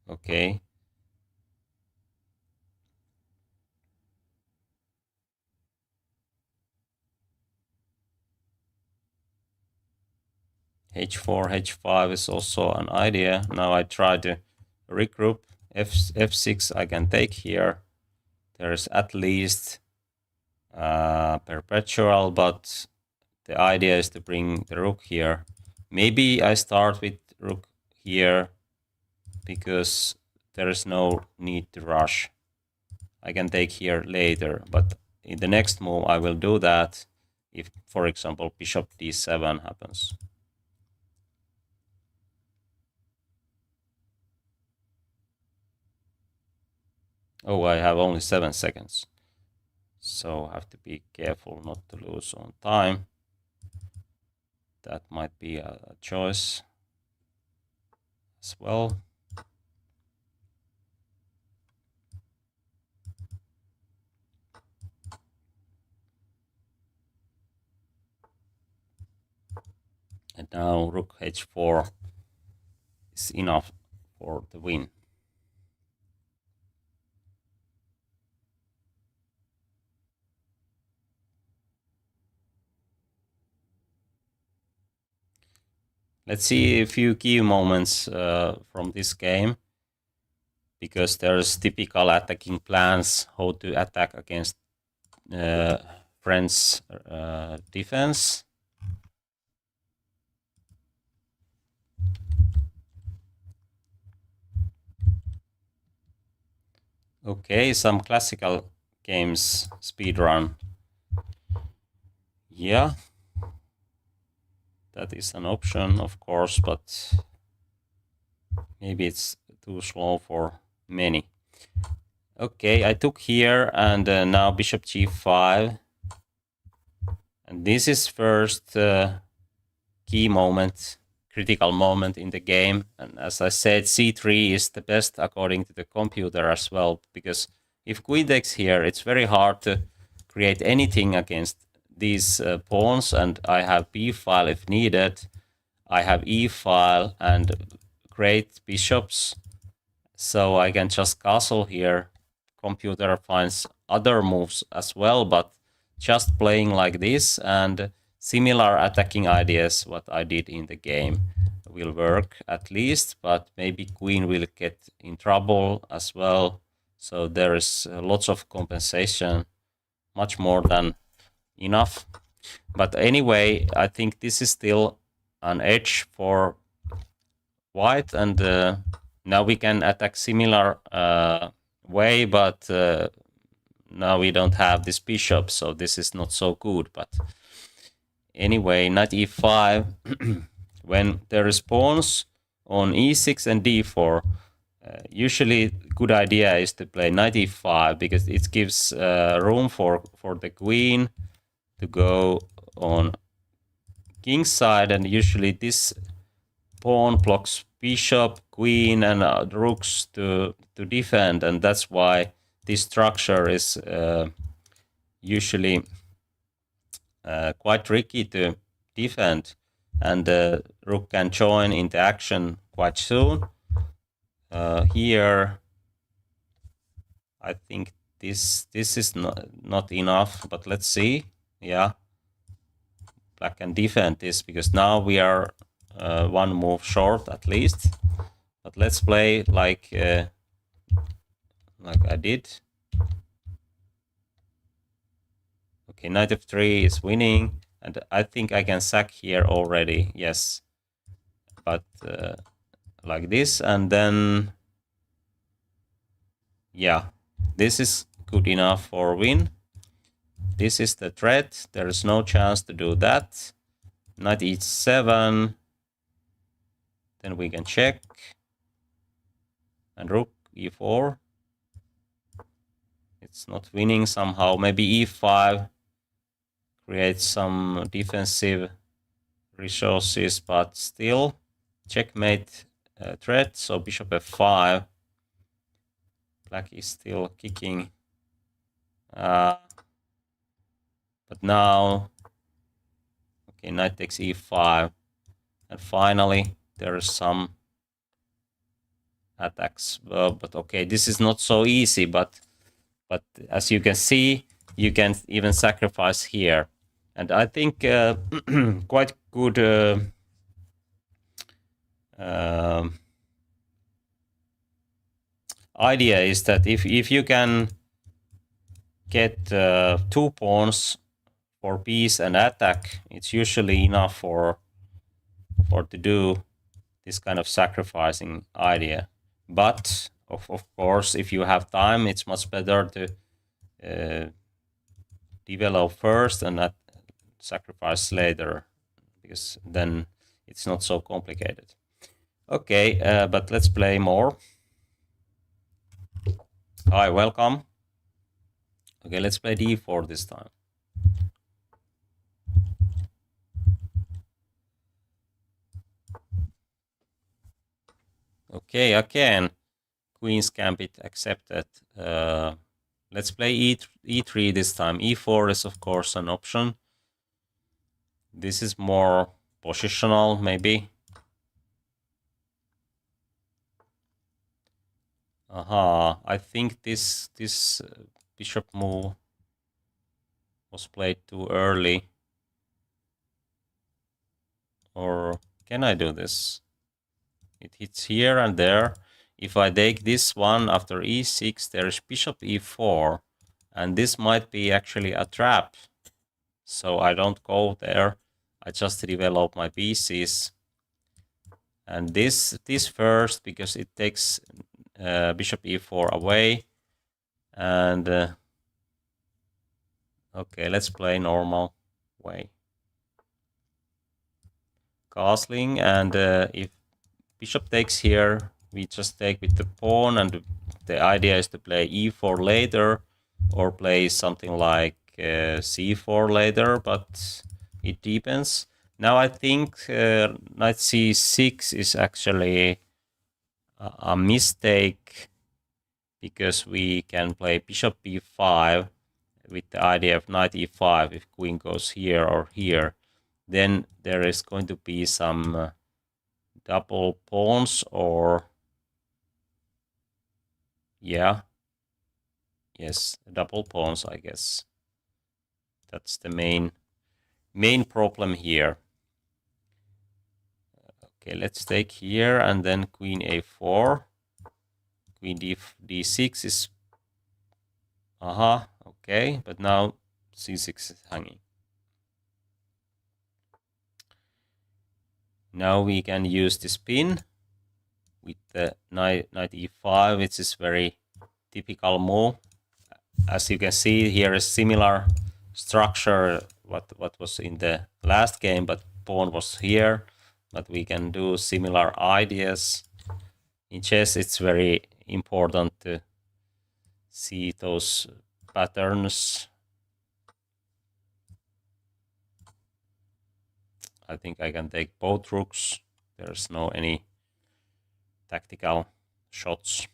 Okay. h4, h5 is also an idea. Now I try to regroup. f6 I can take here. There is at least perpetual, but the idea is to bring the rook here. Maybe I start with rook here because there is no need to rush. I can take here later, but in the next move I will do that if, for example, bishop d7 happens. Oh, I have only 7 seconds. So I have to be careful not to lose on time. That might be a choice as well. And now rook h4 is enough for the win. Let's see a few key moments from this game, because there's typical attacking plans, how to attack against French defense. Okay, some classical games, speedrun. Yeah. That is an option, of course, but maybe it's too slow for many. Okay, I took here, and now bishop g5. And this is first key moment, critical moment in the game. And as I said, c3 is the best according to the computer as well, because if queen takes here, it's very hard to create anything against these pawns, and I have b file if needed. I have e file and great bishops, so I can just castle here. Computer finds other moves as well, but just playing like this and similar attacking ideas what I did in the game. will work at least, but maybe queen will get in trouble as well. So there is lots of compensation, much more than enough. But anyway, I think this is still an edge for white, and now we can attack similar way, but now we don't have this bishop, so this is not so good. But anyway, knight e5, when there is pawns on e6 and d4, usually good idea is to play knight e5 because it gives room for the queen to go on king's side, and usually this pawn blocks bishop, queen, and the rooks to defend, and that's why this structure is usually quite tricky to defend, and the rook can join into action quite soon. Here, I think this is not enough, but let's see. Yeah, black can defend this because now we are one move short at least. But let's play like I did. Okay, knight f3 is winning, and I think I can sack here already. Yes, but like this, and then yeah, this is good enough for win. This is the threat. There is no chance to do that. Knight e7. Then we can check. And rook e4. It's not winning somehow. Maybe e5 creates some defensive resources, but still checkmate threat. So bishop f5. Black is still kicking. But now, okay, knight takes e5. And finally, there is some attacks. But okay, this is not so easy, but as you can see, you can even sacrifice here. And I think quite good idea is that if you can get 2 pawns for peace and attack, it's usually enough for to do this kind of sacrificing idea. But of course, if you have time, it's much better to develop first and not sacrifice later, because then it's not so complicated. Okay, but let's play more. Hi, welcome. Okay, let's play d4 this time. Okay, again, Queen's Gambit accepted. Let's play e3 this time. e4 is, of course, an option. This is more positional, maybe. Aha, I think this bishop move was played too early. Or can I do this? It hits here and there. If I take this one after e6, there is bishop e4, and this might be actually a trap. So I don't go there. I just develop my pieces. And this first, because it takes bishop e4 away. And okay, let's play normal way. Castling, and if bishop takes here, we just take with the pawn, and the idea is to play e4 later, or play something like c4 later, but it depends. Now I think knight c6 is actually a mistake, because we can play bishop b5 with the idea of knight e5. If queen goes here or here, then there is going to be some double pawns, or yeah, yes, double pawns, I guess. That's the main problem here. Okay, let's take here and then queen a4. Queen d6 is... okay, but now c6 is hanging. Now we can use the spin with the knight e5, which is very typical move. As you can see, here is similar structure what was in the last game, but pawn was here. But we can do similar ideas. In chess, it's very important to see those patterns. I think I can take both rooks. There's no any tactical shots.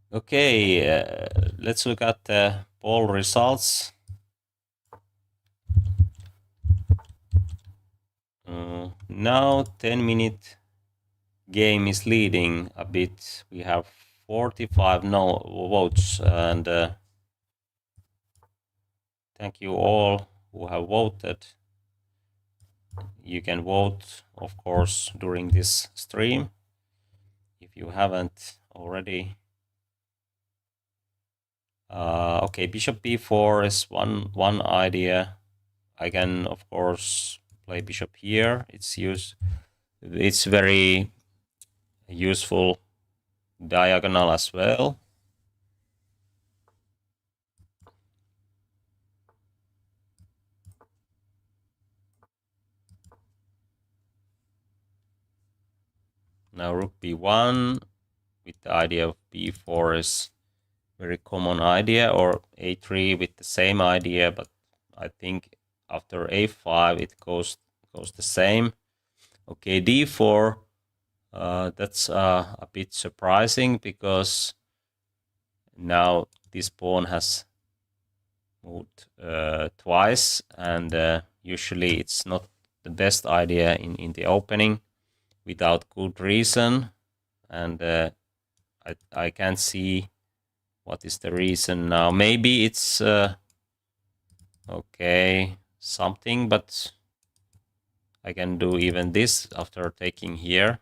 Okay, let's look at the poll results. Now 10-minute game is leading a bit. We have 45 no votes, and thank you all who have voted. You can vote, of course, during this stream if you haven't already. Okay, bishop b4 is one idea. I can, of course, play bishop here. It's very useful diagonal as well. Now rook b1 with the idea of b4 is very common idea, or a3 with the same idea, but I think after a5 it goes the same. Okay, d4, that's a bit surprising because now this pawn has moved twice, and usually it's not the best idea in the opening without good reason, and I can't see what is the reason now. Maybe it's okay, something, but I can do even this after taking here.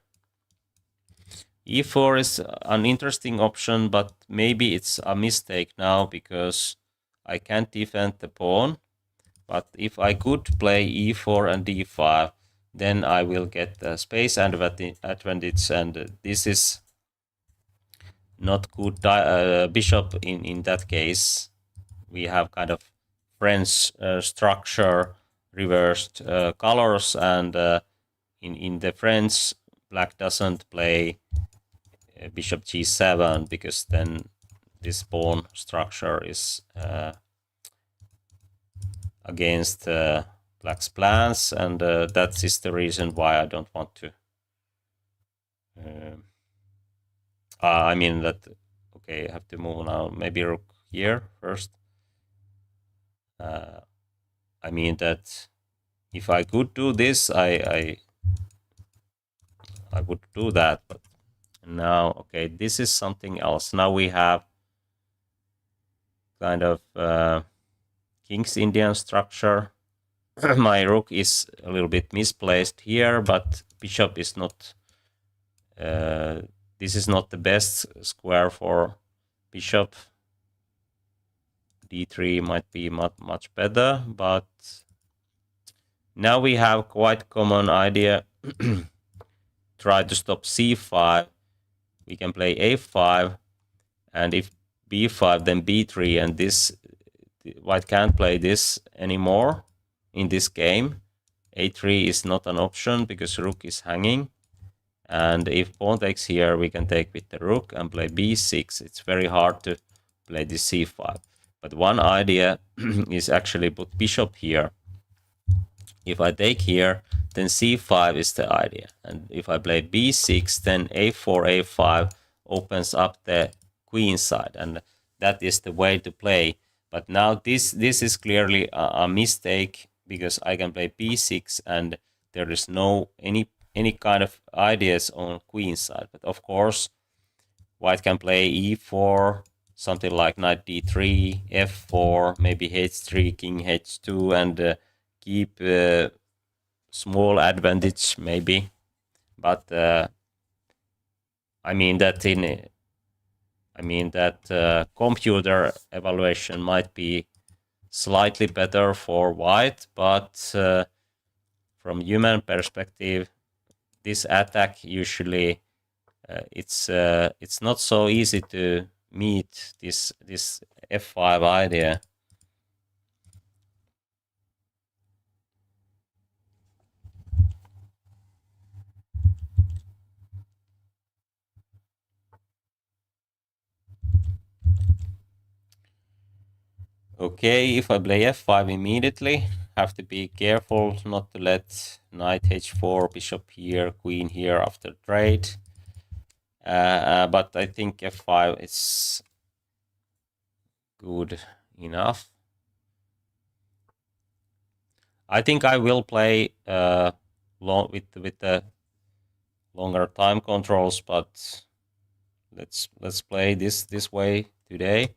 e4 is an interesting option, but maybe it's a mistake now because I can't defend the pawn. But if I could play e4 and d5, then I will get the space advantage, and this is not good bishop in that case. We have kind of French structure, reversed colors, and in the French, black doesn't play bishop g7 because then this pawn structure is against black's plans, and that is the reason why I don't want to. I mean that. Okay, I have to move now. Maybe rook here first. I mean that if I could do this, I would do that, but now, okay, this is something else. Now we have kind of King's Indian structure. My rook is a little bit misplaced here, but bishop is not. This is not the best square for bishop. d3 might be much better, but now we have quite common idea. Try to stop c5. We can play a5, and if b5, then b3, and this white can't play this anymore in this game. a3 is not an option because rook is hanging, and if pawn takes here, we can take with the rook and play b6. It's very hard to play this c5, but one idea is actually put bishop here. If I take here, then c5 is the idea, and if I play b6, then a4, a5 opens up the queen side, and that is the way to play. But now this is clearly a mistake because I can play b6 and there is no any kind of ideas on queen side. But of course, white can play e4, something like knight d3, f4, maybe h3, king h2, and keep small advantage maybe. But I mean that computer evaluation might be slightly better for white, but from human perspective, this attack usually it's not so easy to meet this f5 idea. Okay, if I play f5 immediately, have to be careful not to let knight h4, bishop here, queen here after trade. But I think f5 is good enough. I think I will play with the longer time controls, but let's play this way today.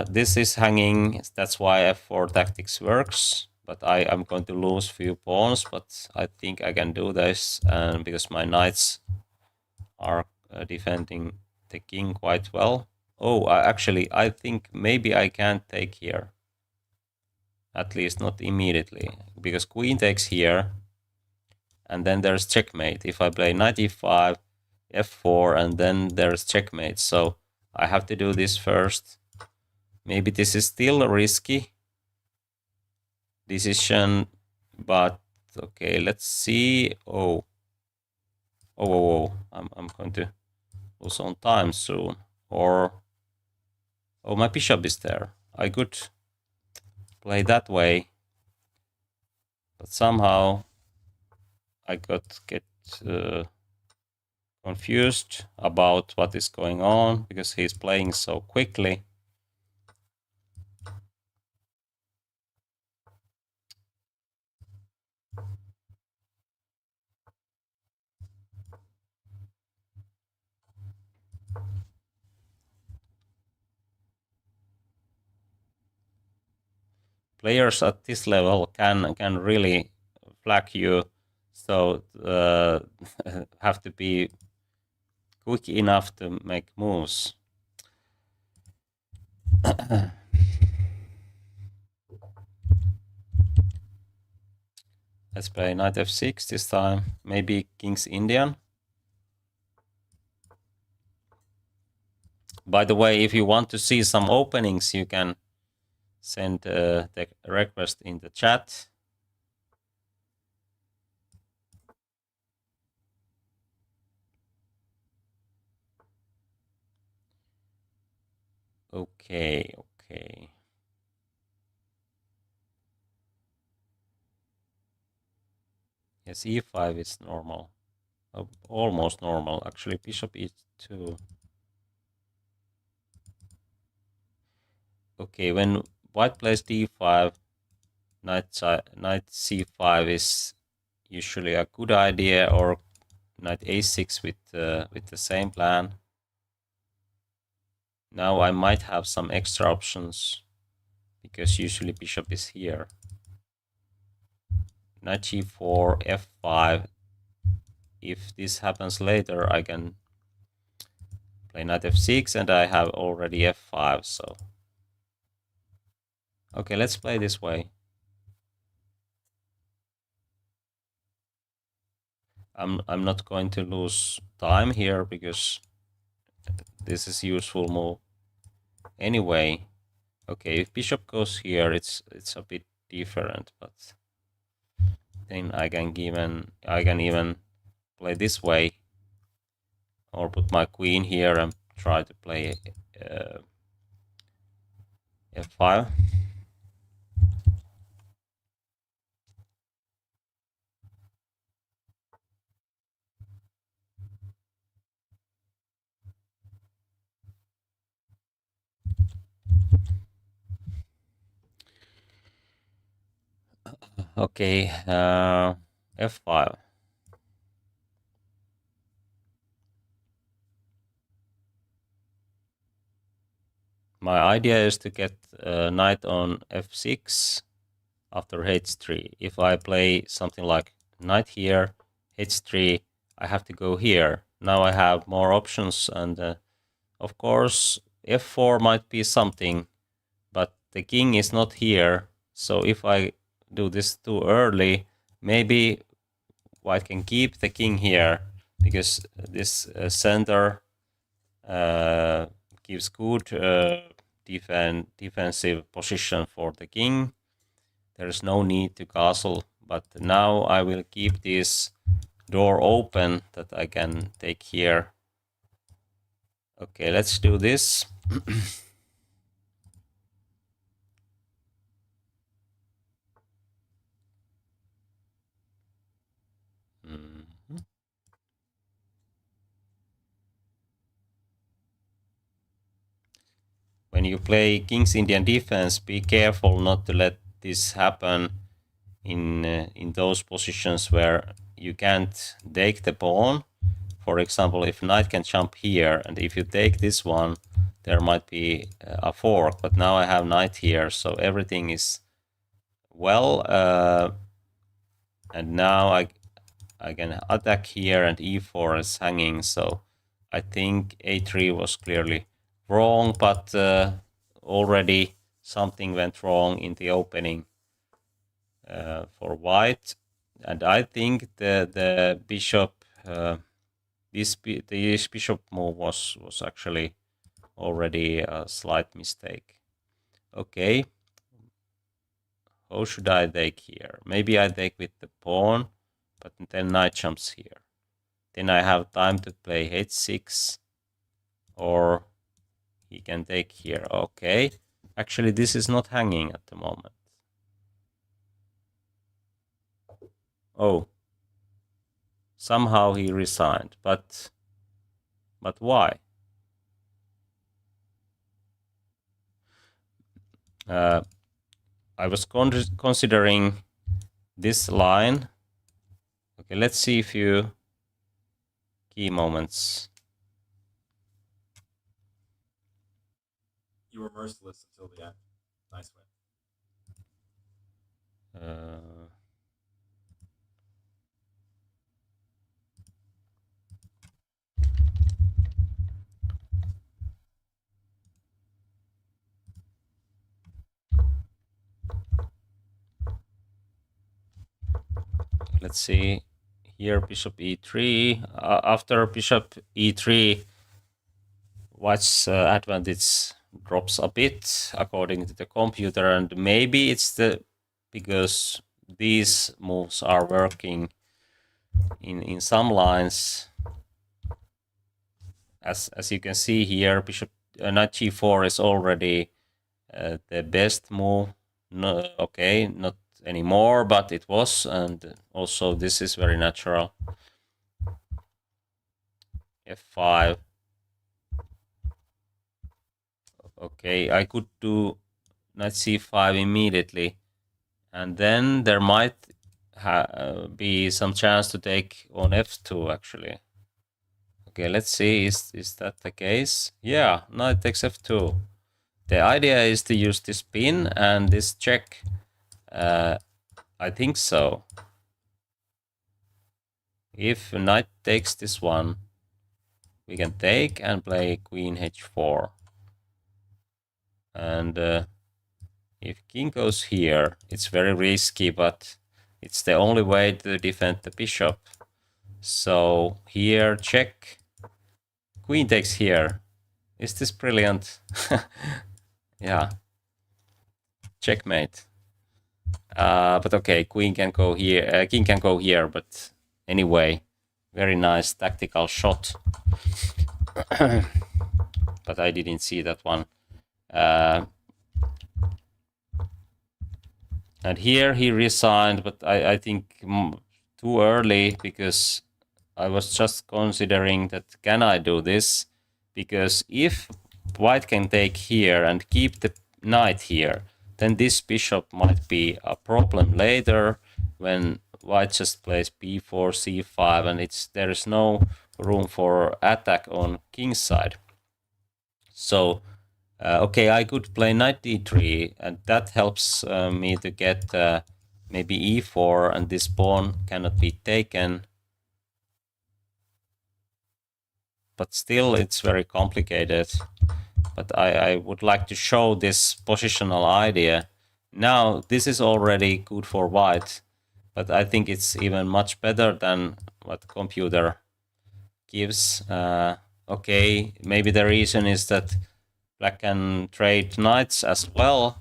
This is hanging, that's why f4 tactics works, but I'm going to lose few pawns, but I think I can do this, and because my knights are defending the king quite well. Oh, actually, I think maybe I can't take here. At least not immediately, because queen takes here, and then there's checkmate. If I play knight e5, f4, and then there's checkmate, so I have to do this first. Maybe this is still a risky decision, but okay, let's see. Oh, I'm going to lose on time soon. Or, oh, my bishop is there. I could play that way, but somehow I get confused about what is going on because he's playing so quickly. Players at this level can really flag you, so have to be quick enough to make moves. Let's play knight f6 this time. Maybe king's Indian. By the way, if you want to see some openings, you can send the request in the chat. Okay. Yes, e5 is normal. Almost normal. Actually, bishop e2. Okay, when white plays d5, knight c5 is usually a good idea, or knight a6 with the same plan. Now I might have some extra options because usually bishop is here. Knight g4, f5. If this happens later, I can play knight f6, and I have already f5. So okay, let's play this way. I'm not going to lose time here because this is useful move anyway. Okay, if bishop goes here, it's a bit different, but then I can even play this way, or put my queen here and try to play f5. Okay, f5. My idea is to get knight on f6 after h3. If I play something like knight here, h3, I have to go here. Now I have more options, and of course f4 might be something, but the king is not here. So if I do this too early, maybe white can keep the king here, because this center gives good defensive position for the king. There is no need to castle, but now I will keep this door open that I can take here. Okay, let's do this. When you play King's Indian defense, be careful not to let this happen in those positions where you can't take the pawn. For example, if knight can jump here, and if you take this one, there might be a fork, but now I have knight here, so everything is well, and now I can attack here, and e4 is hanging, so I think a3 was clearly wrong, but already something went wrong in the opening for white, and I think the bishop, this bishop move was actually already a slight mistake. Okay, how should I take here? Maybe I take with the pawn, but then knight jumps here. Then I have time to play h6, or he can take here. Okay, actually this is not hanging at the moment. Oh, somehow he resigned, but why? I was considering this line. Okay, let's see a few key moments. You were merciless until the end. Nice win. Let's see here, bishop e3. After bishop e3, white's advantage drops a bit according to the computer, and maybe it's because these moves are working in some lines. As you can see here, bishop knight g4 is already the best move. No, okay, not anymore, but it was, and also this is very natural. f5. Okay, I could do knight c5 immediately, and then there might be some chance to take on f2 actually. Okay, let's see, is that the case? Yeah, knight takes f2. The idea is to use this pin and this check. I think so. If knight takes this one, we can take and play queen h4. And if king goes here, it's very risky, but it's the only way to defend the bishop. So here, check. Queen takes here. Is this brilliant? Yeah. Checkmate. But okay, queen can go here. King can go here, but anyway, very nice tactical shot. But I didn't see that one. And here he resigned, but I think too early, because I was just considering that can I do this? Because if white can take here and keep the knight here, then this bishop might be a problem later, when white just plays b4, c5, and there is no room for attack on king's side. So, okay, I could play knight d3, and that helps me to get maybe e4, and this pawn cannot be taken. But still, it's very complicated. But I would like to show this positional idea. Now, this is already good for white, but I think it's even much better than what computer gives. Okay, maybe the reason is that black can trade knights as well,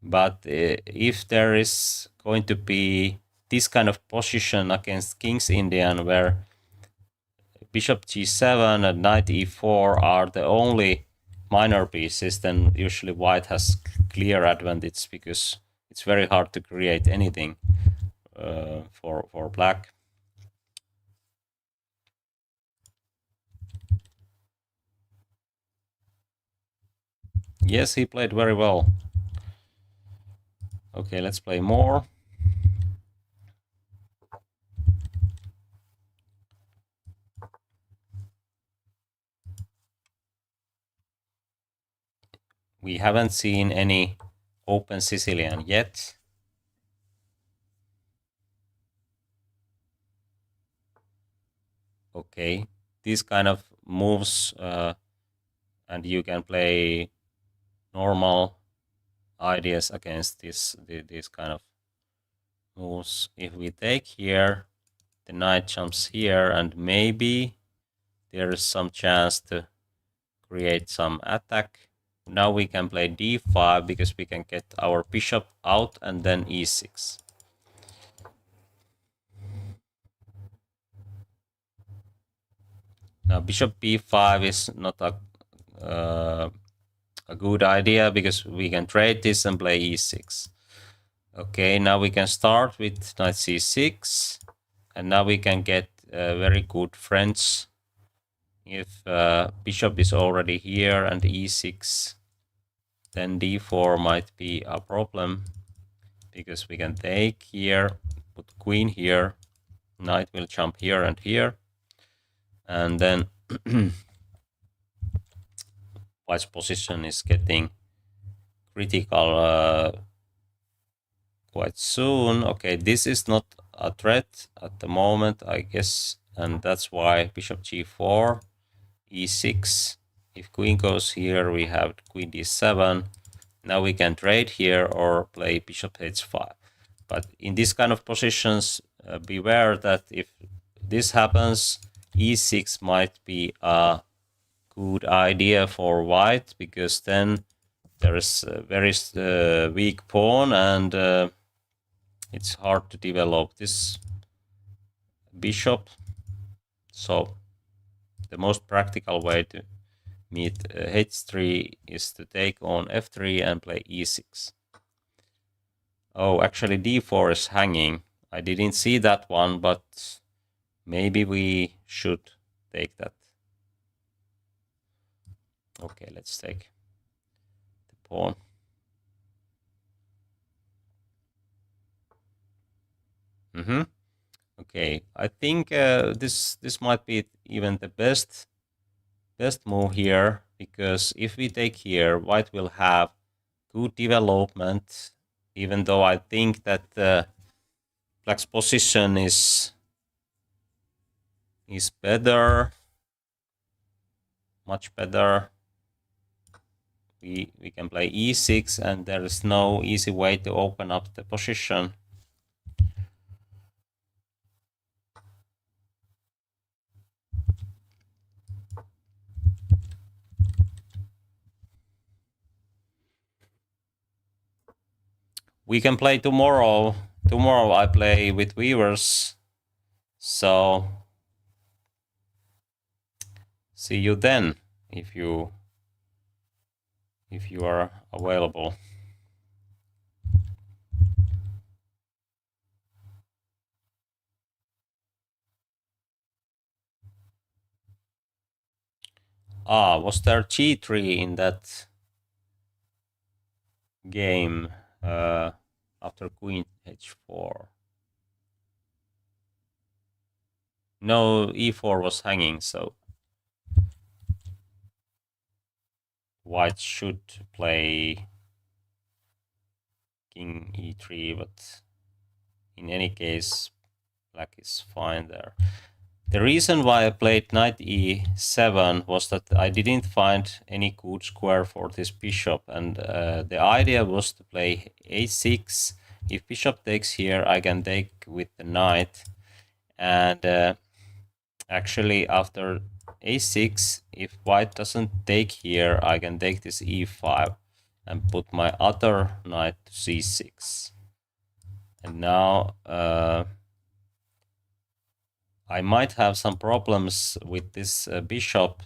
but if there is going to be this kind of position against King's Indian where bishop g7 and knight e4 are the only minor pieces, then usually white has clear advantage because it's very hard to create anything for black. Yes, he played very well. Okay, let's play more. We haven't seen any open Sicilian yet. Okay, these kind of moves, and you can play normal ideas against this kind of moves. If we take here, the knight jumps here, and maybe there is some chance to create some attack. Now we can play d5 because we can get our bishop out, and then e6. Now bishop b5 is not a good idea because we can trade this and play e6. Okay, now we can start with knight c6, and now we can get very good French if bishop is already here and e6. Then d4 might be a problem because we can take here, put queen here, knight will jump here and here, and then white's position is getting critical quite soon. Okay, this is not a threat at the moment, I guess, and that's why bishop g4, e6. If queen goes here, we have queen d7. Now we can trade here or play bishop h5. But in this kind of positions, beware that if this happens, e6 might be a good idea for white, because then there is a very weak pawn, and it's hard to develop this bishop. So the most practical way to meet h3 is to take on f3 and play e6. Oh, actually d4 is hanging. I didn't see that one, but maybe we should take that. Okay, let's take the pawn. Okay, I think this might be even the best move here, because if we take here, white will have good development, even though I think that black's position is better, much better. We can play e6, and there is no easy way to open up the position. We can play tomorrow. Tomorrow I play with viewers, so see you then if you are available. Ah, was there g3 in that game after queen h4? No, e4 was hanging, so white should play king e3, but in any case, black is fine there. The reason why I played knight e7 was that I didn't find any good square for this bishop, and the idea was to play a6. If bishop takes here, I can take with the knight, and actually after a6, if white doesn't take here, I can take this e5 and put my other knight to c6. And now I might have some problems with this bishop,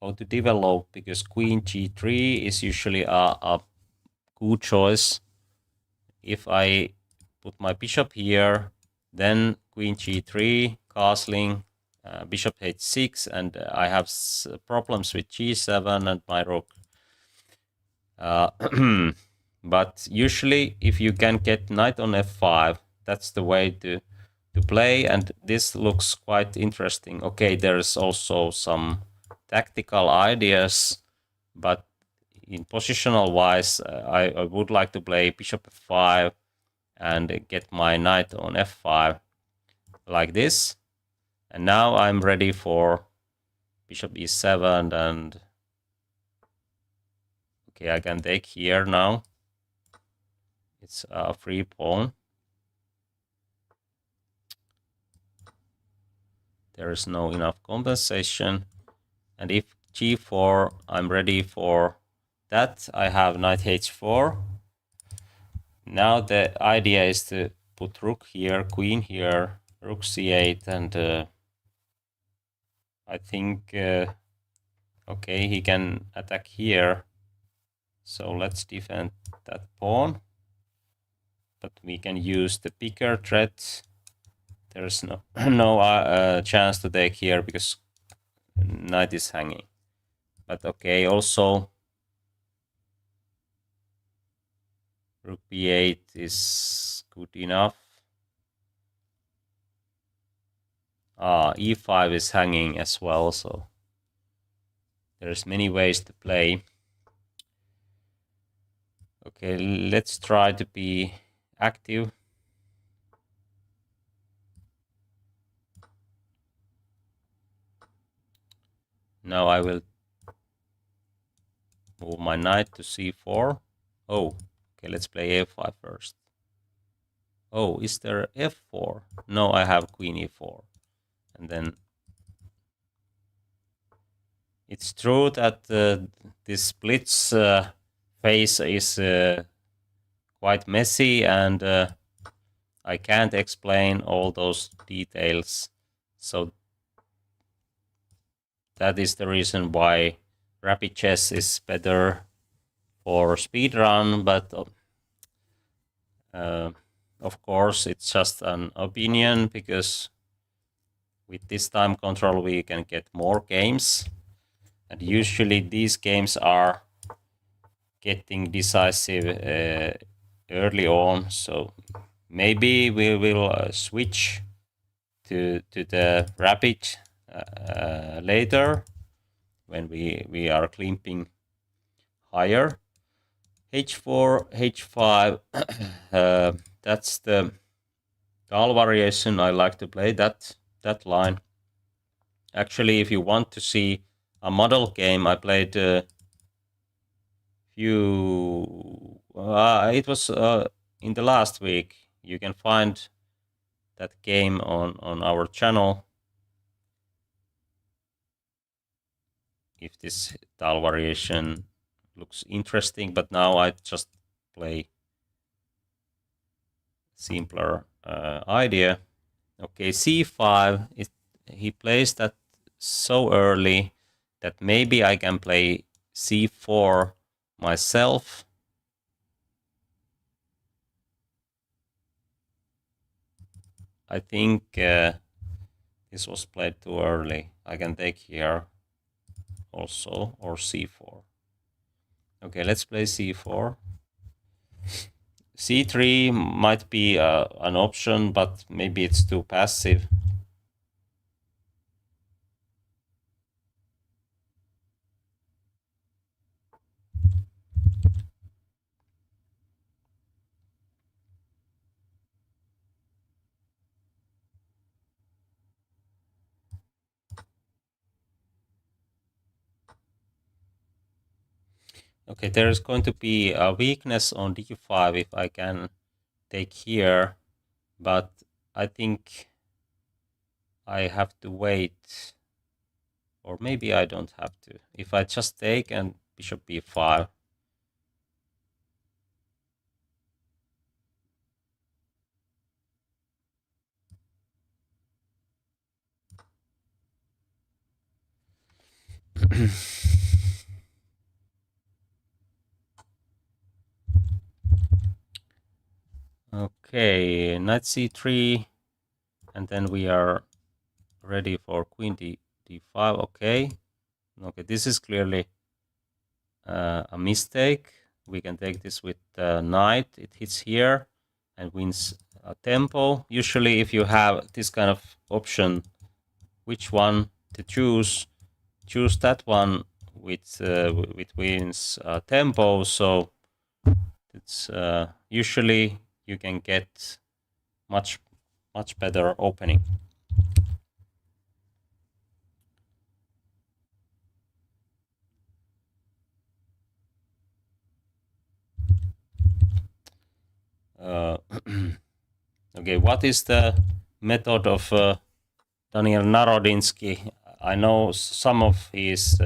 how to develop, because queen g3 is usually a good choice. If I put my bishop here, then queen g3, castling, bishop h6, and I have problems with g7 and my rook. But usually, if you can get knight on f5, that's the way to play, and this looks quite interesting. Okay, there's also some tactical ideas, but in positional wise, I would like to play bishop f5 and get my knight on f5 like this. And now I'm ready for bishop e7, and okay, I can take here now. It's a free pawn. There is no enough compensation. And if g4, I'm ready for that. I have knight h4. Now the idea is to put rook here, queen here, rook c8, and I think, okay, he can attack here. So let's defend that pawn. But we can use the bigger threat. There's no chance to take here because knight is hanging. But okay, also rook b8 is good enough. E5 is hanging as well, so there's many ways to play. Okay, let's try to be active. Now I will move my knight to c4. Oh, okay, let's play a5 first. Oh, is there f4? No, I have queen e4. And then it's true that this Blitz phase is quite messy, and I can't explain all those details. So that is the reason why rapid chess is better for speedrun, but of course it's just an opinion, because with this time control we can get more games, and usually these games are getting decisive early on, so maybe we will switch to the rapid later when we are climbing higher. h4, h5, that's the Dahl variation I like to play, that line. Actually, if you want to see a model game, I played few. It was in the last week. You can find that game on our channel. If this Dahl variation looks interesting, but now I just play simpler idea. Okay, c5. He plays that so early that maybe I can play c4 myself. I think this was played too early. I can take here also, or c4. Okay, let's play c4. c3 might be an option, but maybe it's too passive. Okay, there is going to be a weakness on d5 if I can take here, but I think I have to wait, or maybe I don't have to. If I just take and bishop b5. Okay, knight c3, and then we are ready for queen d5. Okay, this is clearly a mistake. We can take this with knight. It hits here and wins a tempo. Usually, if you have this kind of option, which one to choose that one with wins tempo. So it's usually you can get much better opening. Okay, what is the method of Daniel Narodinsky? I know some of his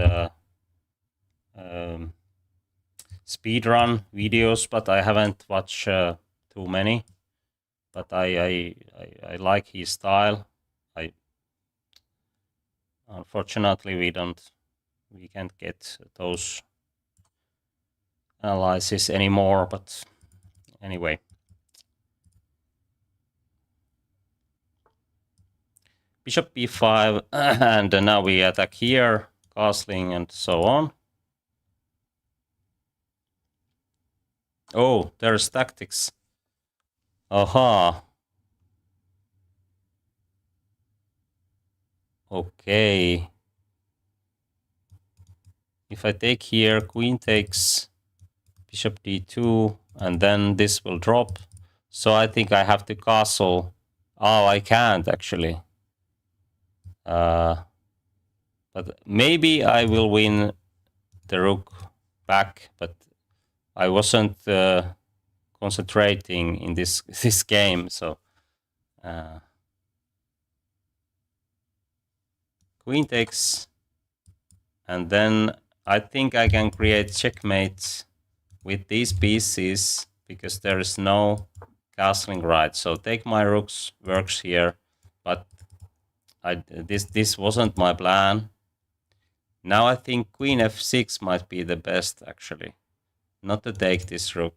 speedrun videos, but I haven't watched too many. But I like his style. Unfortunately we can't get those analysis anymore. But anyway, bishop b5, and now we attack here, castling and so on. Oh, there's tactics. Aha. Okay. If I take here, queen takes bishop d2, and then this will drop. So I think I have to castle. Oh, I can't actually. But maybe I will win the rook back, but I wasn't concentrating in this game, so queen takes, and then I think I can create checkmate with these pieces because there is no castling right. So take my rooks works here, but this wasn't my plan. Now I think queen f6 might be the best actually, not to take this rook.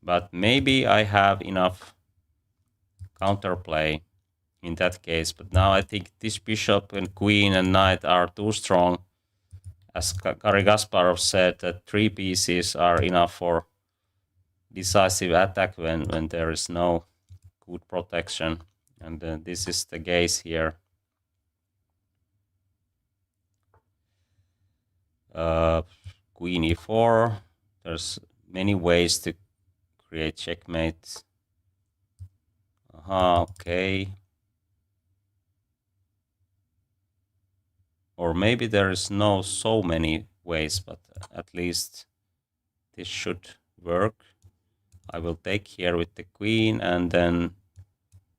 But maybe I have enough counterplay in that case. But now I think this bishop and queen and knight are too strong. As Garry Kasparov said, that 3 pieces are enough for decisive attack when there is no good protection. And this is the case here. Queen e4. There's many ways to create checkmate. Okay. Or maybe there is no so many ways, but at least this should work. I will take here with the queen and then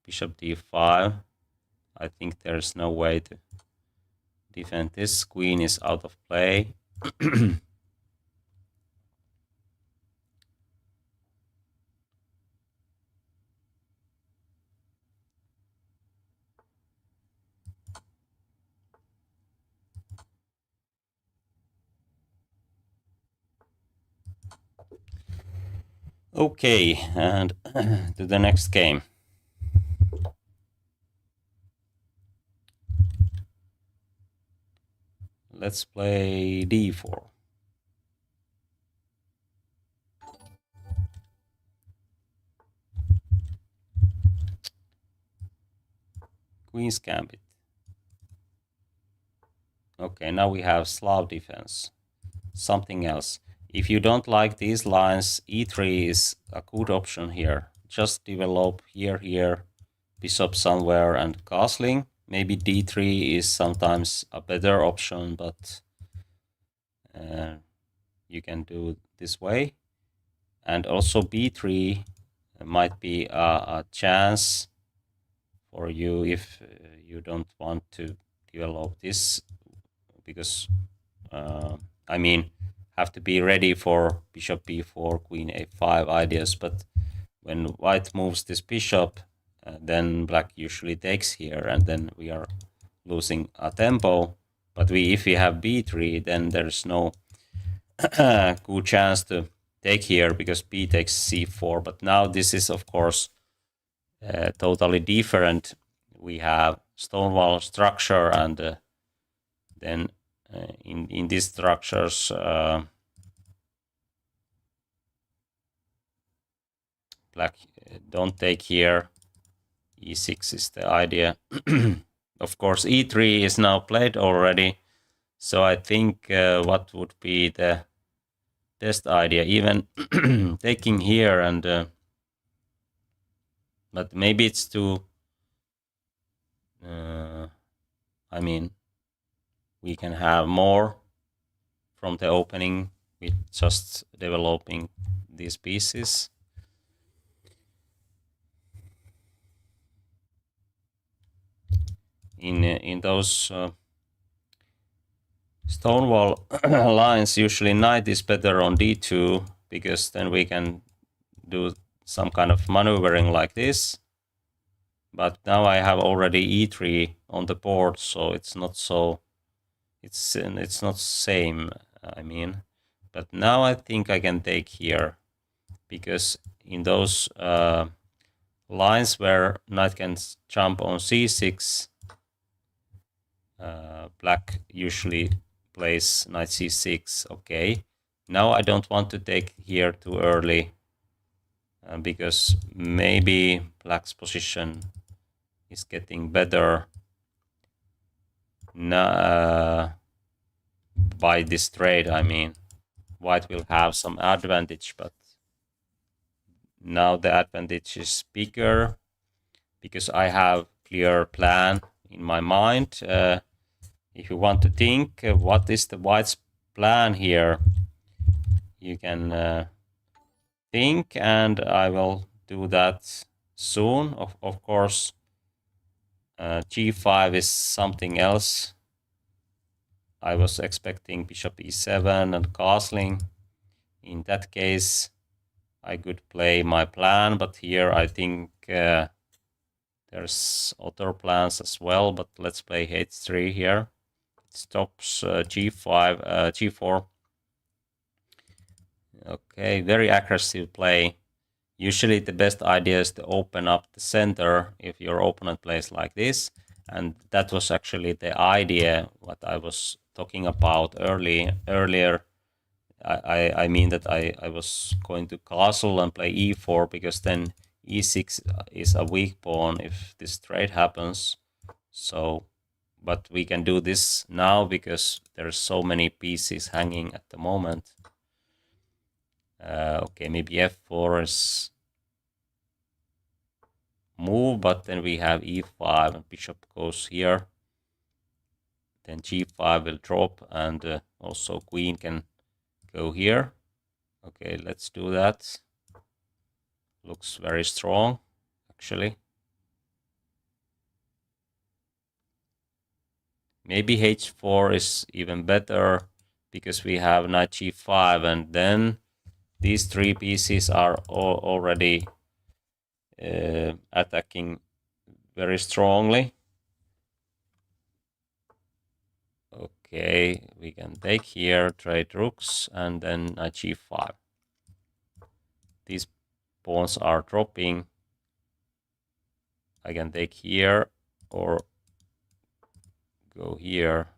bishop d5. I think there's no way to defend this. Queen is out of play. Okay, and to the next game. Let's play d4. Queen's gambit. Okay, now we have Slav defense. Something else. If you don't like these lines, e3 is a good option here. Just develop here, bishop somewhere and castling. maybe d3 is sometimes a better option, but you can do this way. And also b3 might be a chance for you if you don't want to develop this, because I mean, have to be ready for bishop b4, queen a5 ideas. But when white moves this bishop, then black usually takes here, and then we are losing a tempo. But if we have b3, then there's no good chance to take here because b takes c4. But now this is, of course, totally different. We have stonewall structure, and then in these structures, black don't take here. e6 is the idea. Of course, e3 is now played already, so I think what would be the best idea, even taking here, and but maybe it's too. I mean, we can have more from the opening with just developing these pieces. In those stonewall lines, usually knight is better on d2, because then we can do some kind of maneuvering like this. But now I have already e3 on the board, so it's not so. It's not same. I mean, but now I think I can take here, because in those lines where knight can jump on c6, black usually plays knight c6. Okay, now I don't want to take here too early, because maybe black's position is getting better by this trade. I mean, white will have some advantage, but now the advantage is bigger because I have clear plan in my mind. If you want to think what is the white's plan here, you can think, and I will do that soon. Of course, g5 is something else. I was expecting bishop e7 and castling. In that case, I could play my plan, but here I think there's other plans as well. But let's play h3 here. It stops g5, g4. Okay, very aggressive play. Usually the best idea is to open up the center if your opponent plays like this. And that was actually the idea what I was talking about earlier. I mean that I was going to castle and play e4, because then e6 is a weak pawn if this trade happens. So, but we can do this now because there's so many pieces hanging at the moment. Okay, maybe f4 is move, but then we have e5 and bishop goes here. Then g5 will drop, and also queen can go here. Okay, let's do that. Looks very strong, actually. Maybe h4 is even better because we have knight g5, and then these three pieces are already attacking very strongly. Okay, we can take here, trade rooks, and then knight g5. These pawns are dropping. I can take here or go here.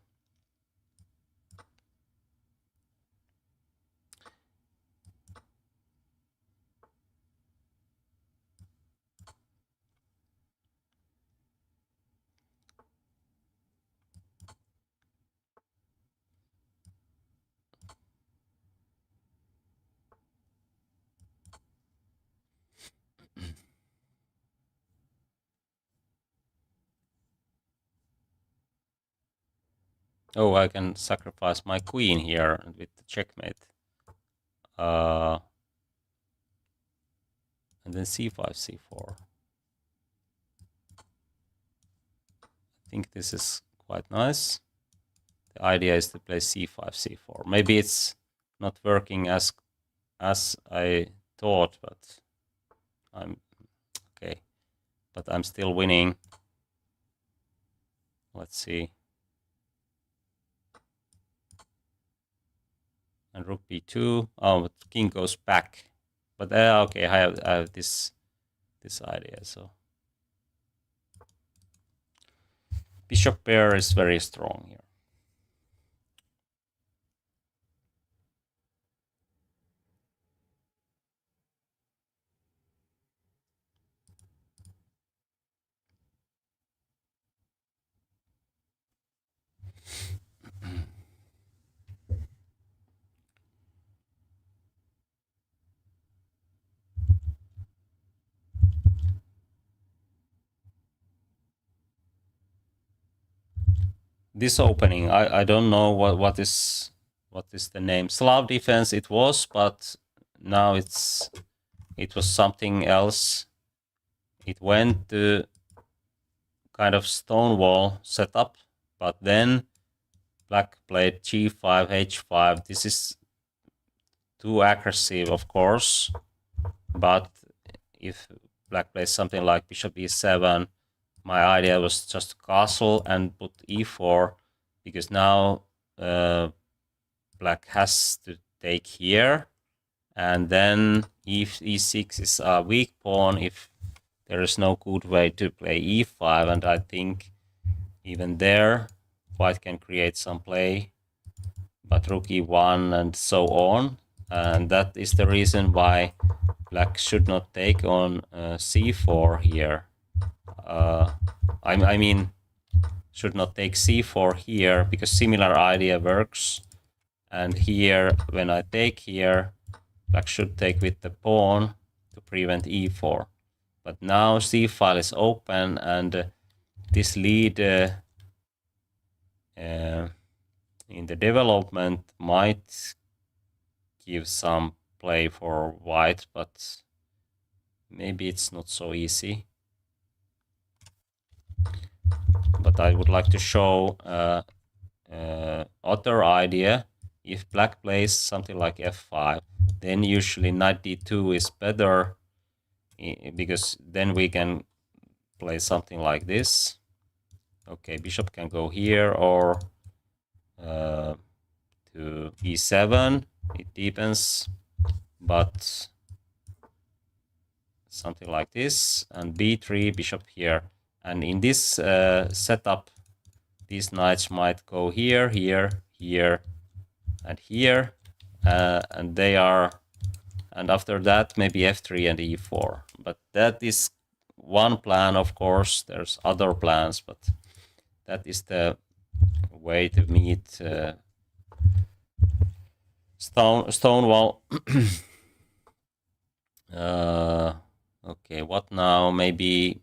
Oh, I can sacrifice my queen here with the checkmate. And then c5, c4. I think this is quite nice. The idea is to play c5, c4. Maybe it's not working as I thought, but I'm okay. But I'm still winning. Let's see. And rook b2. Oh, but king goes back. But okay, I have this idea. So bishop pair is very strong here. This opening, I don't know what is the name. Slav defense it was, but now it was something else. It went to kind of stonewall setup, but then black played g5, h5. This is too aggressive, of course, but if black plays something like bishop e7, my idea was just castle and put e4, because now black has to take here, and then if e6 is a weak pawn if there is no good way to play e5, and I think even there white can create some play, but rook e1 and so on, and that is the reason why black should not take on c4 here. I mean, should not take c4 here, because similar idea works. And here, when I take here, black should take with the pawn to prevent e4. But now c file is open, and this lead in the development might give some play for white, but maybe it's not so easy. But I would like to show other idea. If black plays something like f5, then usually knight d2 is better, because then we can play something like this. Okay, bishop can go here, or to e7. It depends, but something like this, and b3, bishop here. And in this setup, these knights might go here, here, here, and here, and they are, and after that maybe f3 and e4. But that is one plan, of course. There's other plans, but that is the way to meet Stonewall. Okay, what now? Maybe.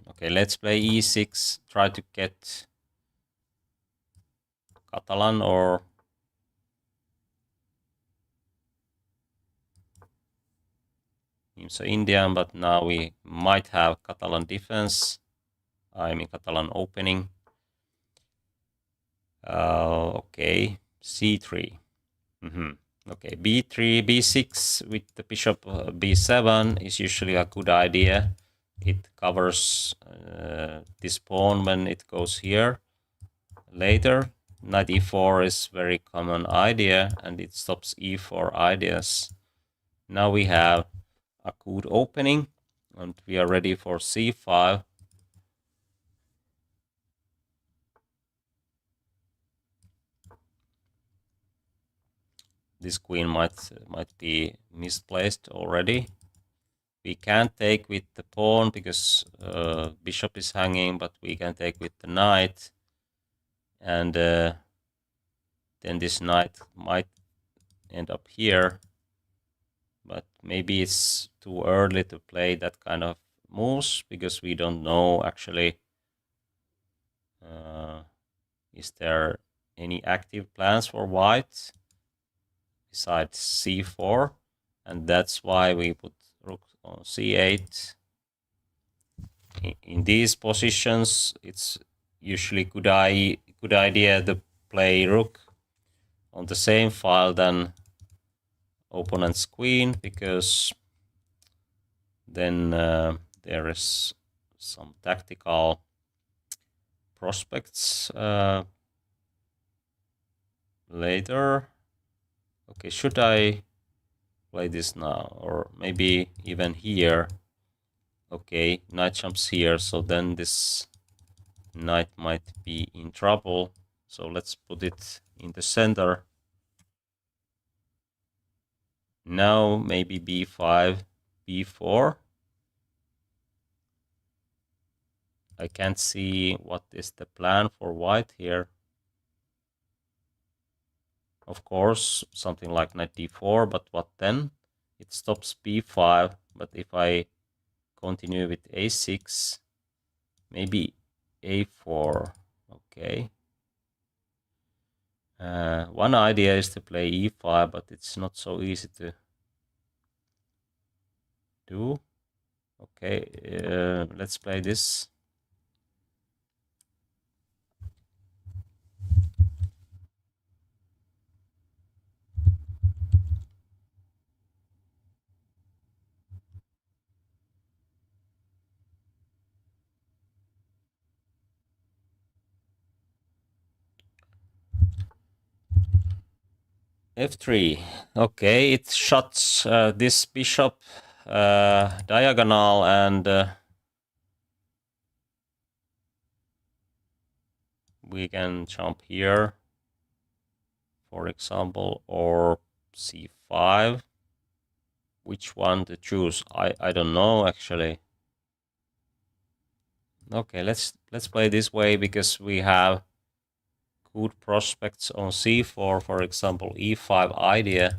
Okay, let's play e6. Try to get Catalan or. So Indian, but now we might have Catalan defense. I mean Catalan opening. Okay, c3. Okay, b3, b6 with the bishop b7 is usually a good idea. It covers this pawn when it goes here later. Knight e4 is very common idea, and it stops e4 ideas. Now we have a good opening, and we are ready for c5. This queen might be misplaced already. We can't take with the pawn because bishop is hanging, but we can take with the knight, and then this knight might end up here. But maybe it's too early to play that kind of moves, because we don't know actually Is there any active plans for white besides c4? And that's why we put rook on c8. In these positions, it's usually good idea to play rook on the same file than opponent's queen, because then there is some tactical prospects later. Okay, should I play this now, or maybe even here? Okay, knight jumps here, so then this knight might be in trouble. So let's put it in the center. Now maybe b5, b4. I can't see what is the plan for white here. Of course, something like knight d4, but what then? It stops b5, but if I continue with a6, maybe a4. Okay. One idea is to play e5, but it's not so easy to do. Okay, let's play this. f3. Okay, it shuts this bishop diagonal, and we can jump here, for example, or c5. Which one to choose? I don't know actually. Okay, let's play this way because we have good prospects on c4, for example, e5 idea,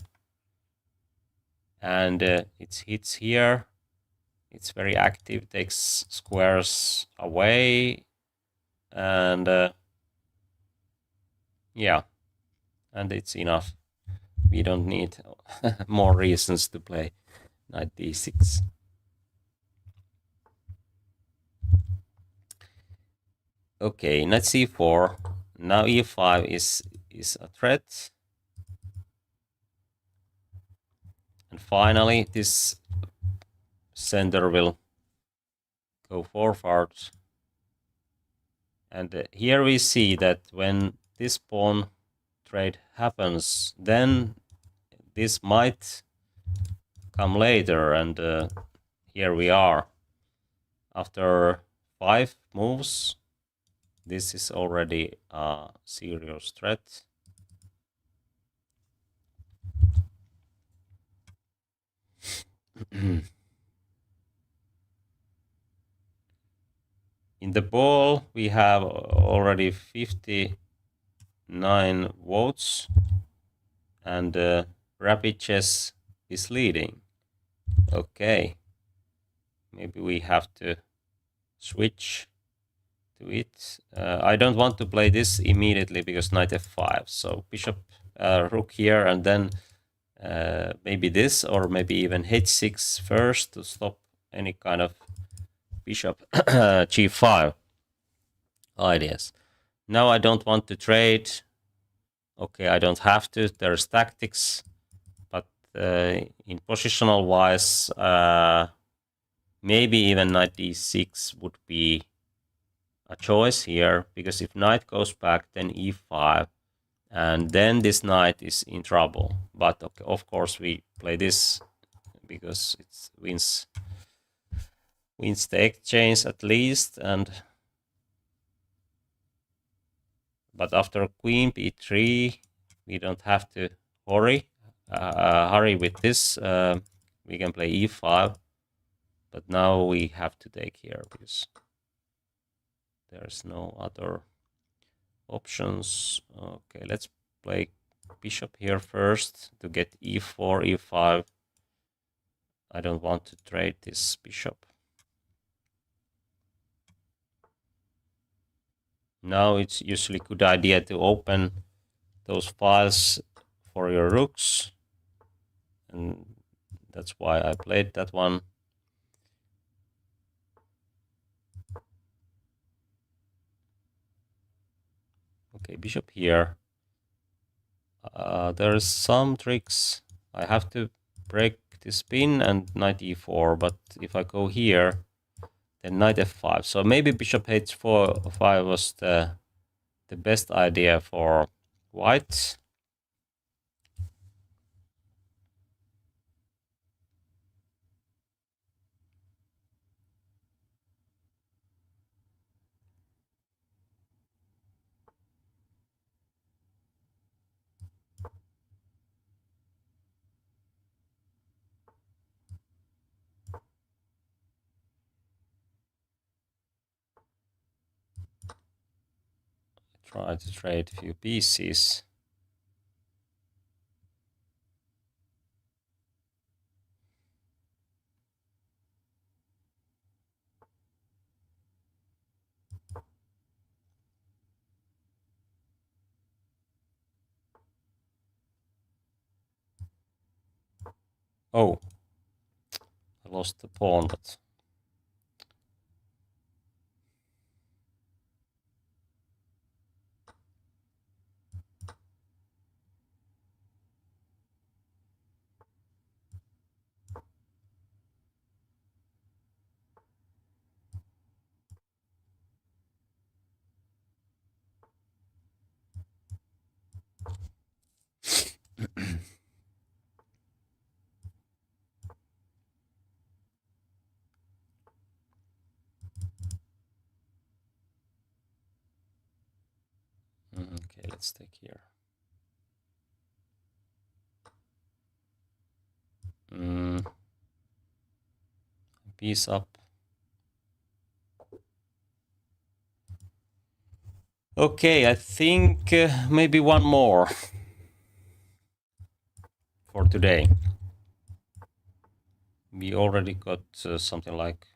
and it hits here. It's very active, takes squares away, and yeah, and it's enough. We don't need more reasons to play knight d6. Okay, knight c4. Now e5 is a threat. And finally, this center will go forward. And here we see that when this pawn trade happens, then this might come later. And here we are. After 5 moves, this is already a serious threat. In the ball, we have already 59 votes, and Rapid Chess is leading. Okay, maybe we have to switch to it. I don't want to play this immediately because knight f5. So bishop, rook here, and then maybe this, or maybe even h6 first to stop any kind of bishop g5 ideas. Now I don't want to trade. Okay, I don't have to. There's tactics, but in positional wise, maybe even knight d6 would be a choice here, because if knight goes back, then e5, and then this knight is in trouble. But okay, of course we play this because it wins the exchange at least. And but after queen b3, we don't have to hurry with this. We can play e5, but now we have to take here because there's no other options. Okay, let's play bishop here first to get e4, e5. I don't want to trade this bishop. Now it's usually a good idea to open those files for your rooks, and that's why I played that one. Okay, bishop here. There's some tricks. I have to break the spin and knight e4, but if I go here, then knight f5. So maybe bishop h5 was the best idea for white. Try to trade a few pieces. Oh, I lost the pawn, but okay, let's take here. Piece up. Okay, I think maybe one more for today. We already got something like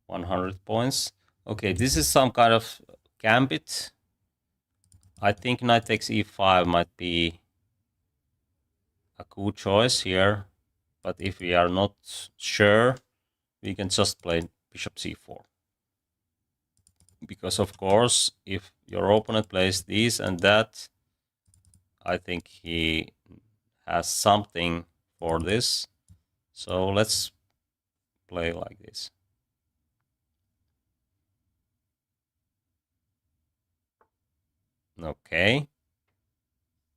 100 points. Okay, this is some kind of gambit. I think knight takes e5 might be a good choice here, but if we are not sure, we can just play bishop c4. Because of course, if your opponent plays this and that, I think he has something for this. So let's play like this. Okay.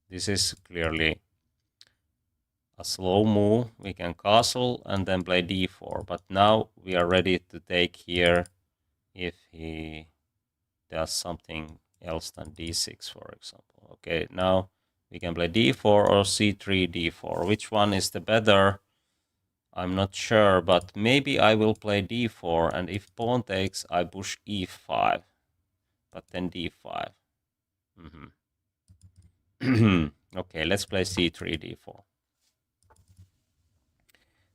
This is clearly a slow move. We can castle and then play d4. But now we are ready to take here if he does something else than d6, for example. Okay, now we can play d4 or c3, d4. Which one is the better? I'm not sure, but maybe I will play d4, and if pawn takes, I push e5, but then d5. Okay, let's play c3, d4.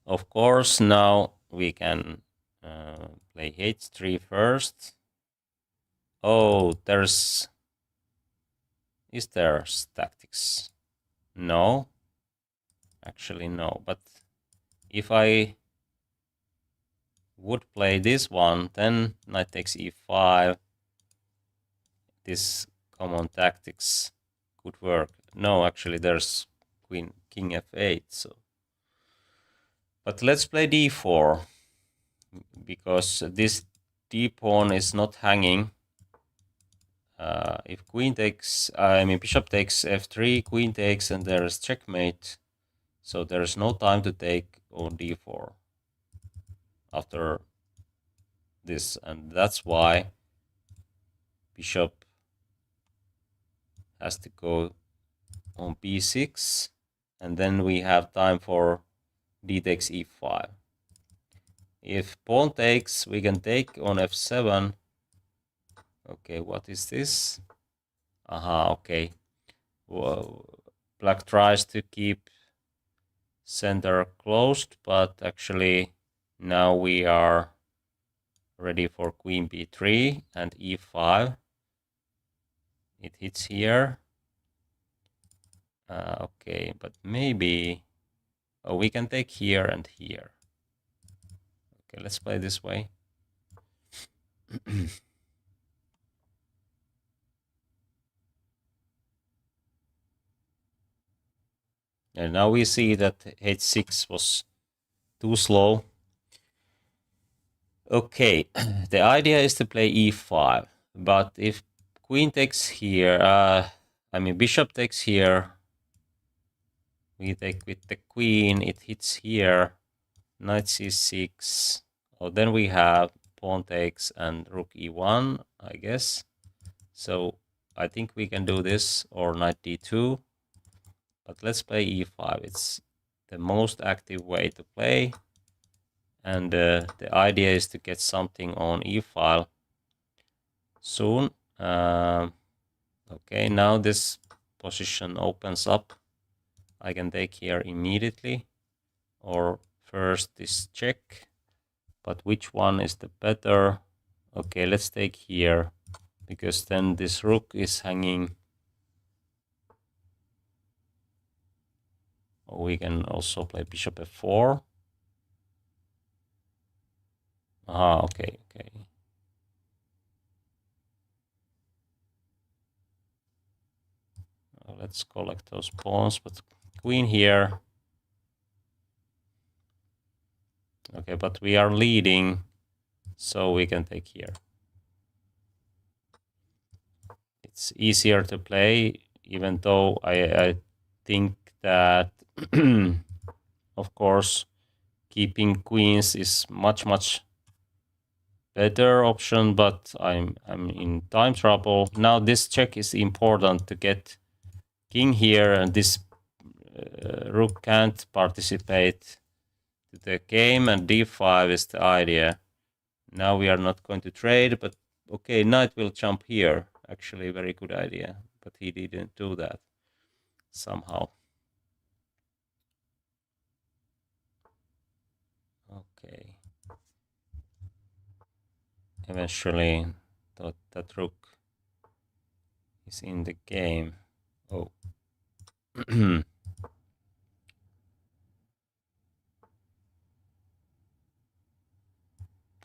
Of course, now we can play h3 first. Oh, is there tactics? No, actually no, but if I would play this one, then knight takes e5. This common tactics could work. No, actually there's king f8, so. But let's play d4, because this d pawn is not hanging. If bishop takes f3, queen takes, and there is checkmate. So there is no time to take on d4 after this, and that's why bishop has to go on b6, and then we have time for d takes e5. If pawn takes, we can take on f7. Okay, what is this? Aha, okay. Well, black tries to keep center closed, but actually now we are ready for queen b3 and e5. It hits here. Okay, but maybe... Oh, we can take here and here. Okay, let's play this way. And now we see that h6 was too slow. Okay, the idea is to play e5, but if queen takes here, I mean bishop takes here, we take with the queen, it hits here, knight c6. Oh, then we have pawn takes and rook e1, I guess. So I think we can do this, or knight d2. But let's play e5. It's the most active way to play. And the idea is to get something on e-file soon. Okay, now this position opens up. I can take here immediately, or first this check. But which one is the better? Okay, let's take here, because then this rook is hanging. Or we can also play bishop f4. Ah, okay. Let's collect those pawns, but queen here. Okay, but we are leading, so we can take here. It's easier to play, even though I think that, of course, keeping queens is much better option, but I'm in time trouble. Now this check is important to get king here, and this rook can't participate to the game, and d5 is the idea. Now we are not going to trade, but okay, knight will jump here. Actually, very good idea, but he didn't do that somehow. Okay. Eventually, that rook is in the game. Oh.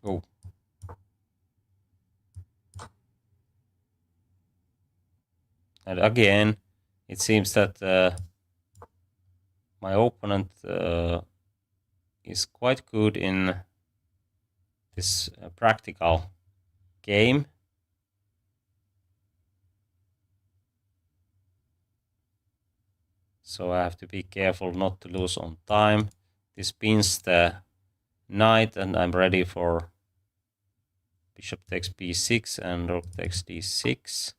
Oh. And again, it seems that my opponent is quite good in this practical game. So I have to be careful not to lose on time. This pins the knight, and I'm ready for bishop takes b6 and rook takes d6.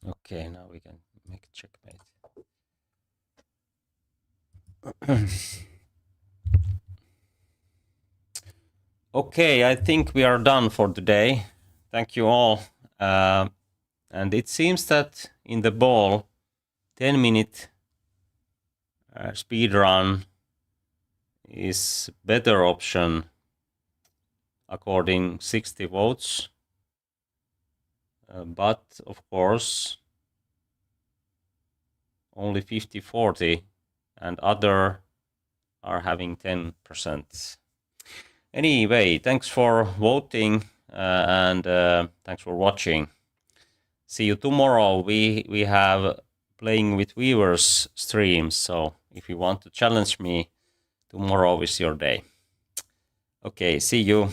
Okay, now we can make checkmate. Okay, I think we are done for today. Thank you all. And it seems that in the ball, 10-minute speed run is better option according 60 votes. But of course, only 50-40 and other are having 10%. Anyway, thanks for voting and thanks for watching. See you tomorrow. We have playing with viewers streams, so if you want to challenge me, tomorrow is your day. Okay, see you.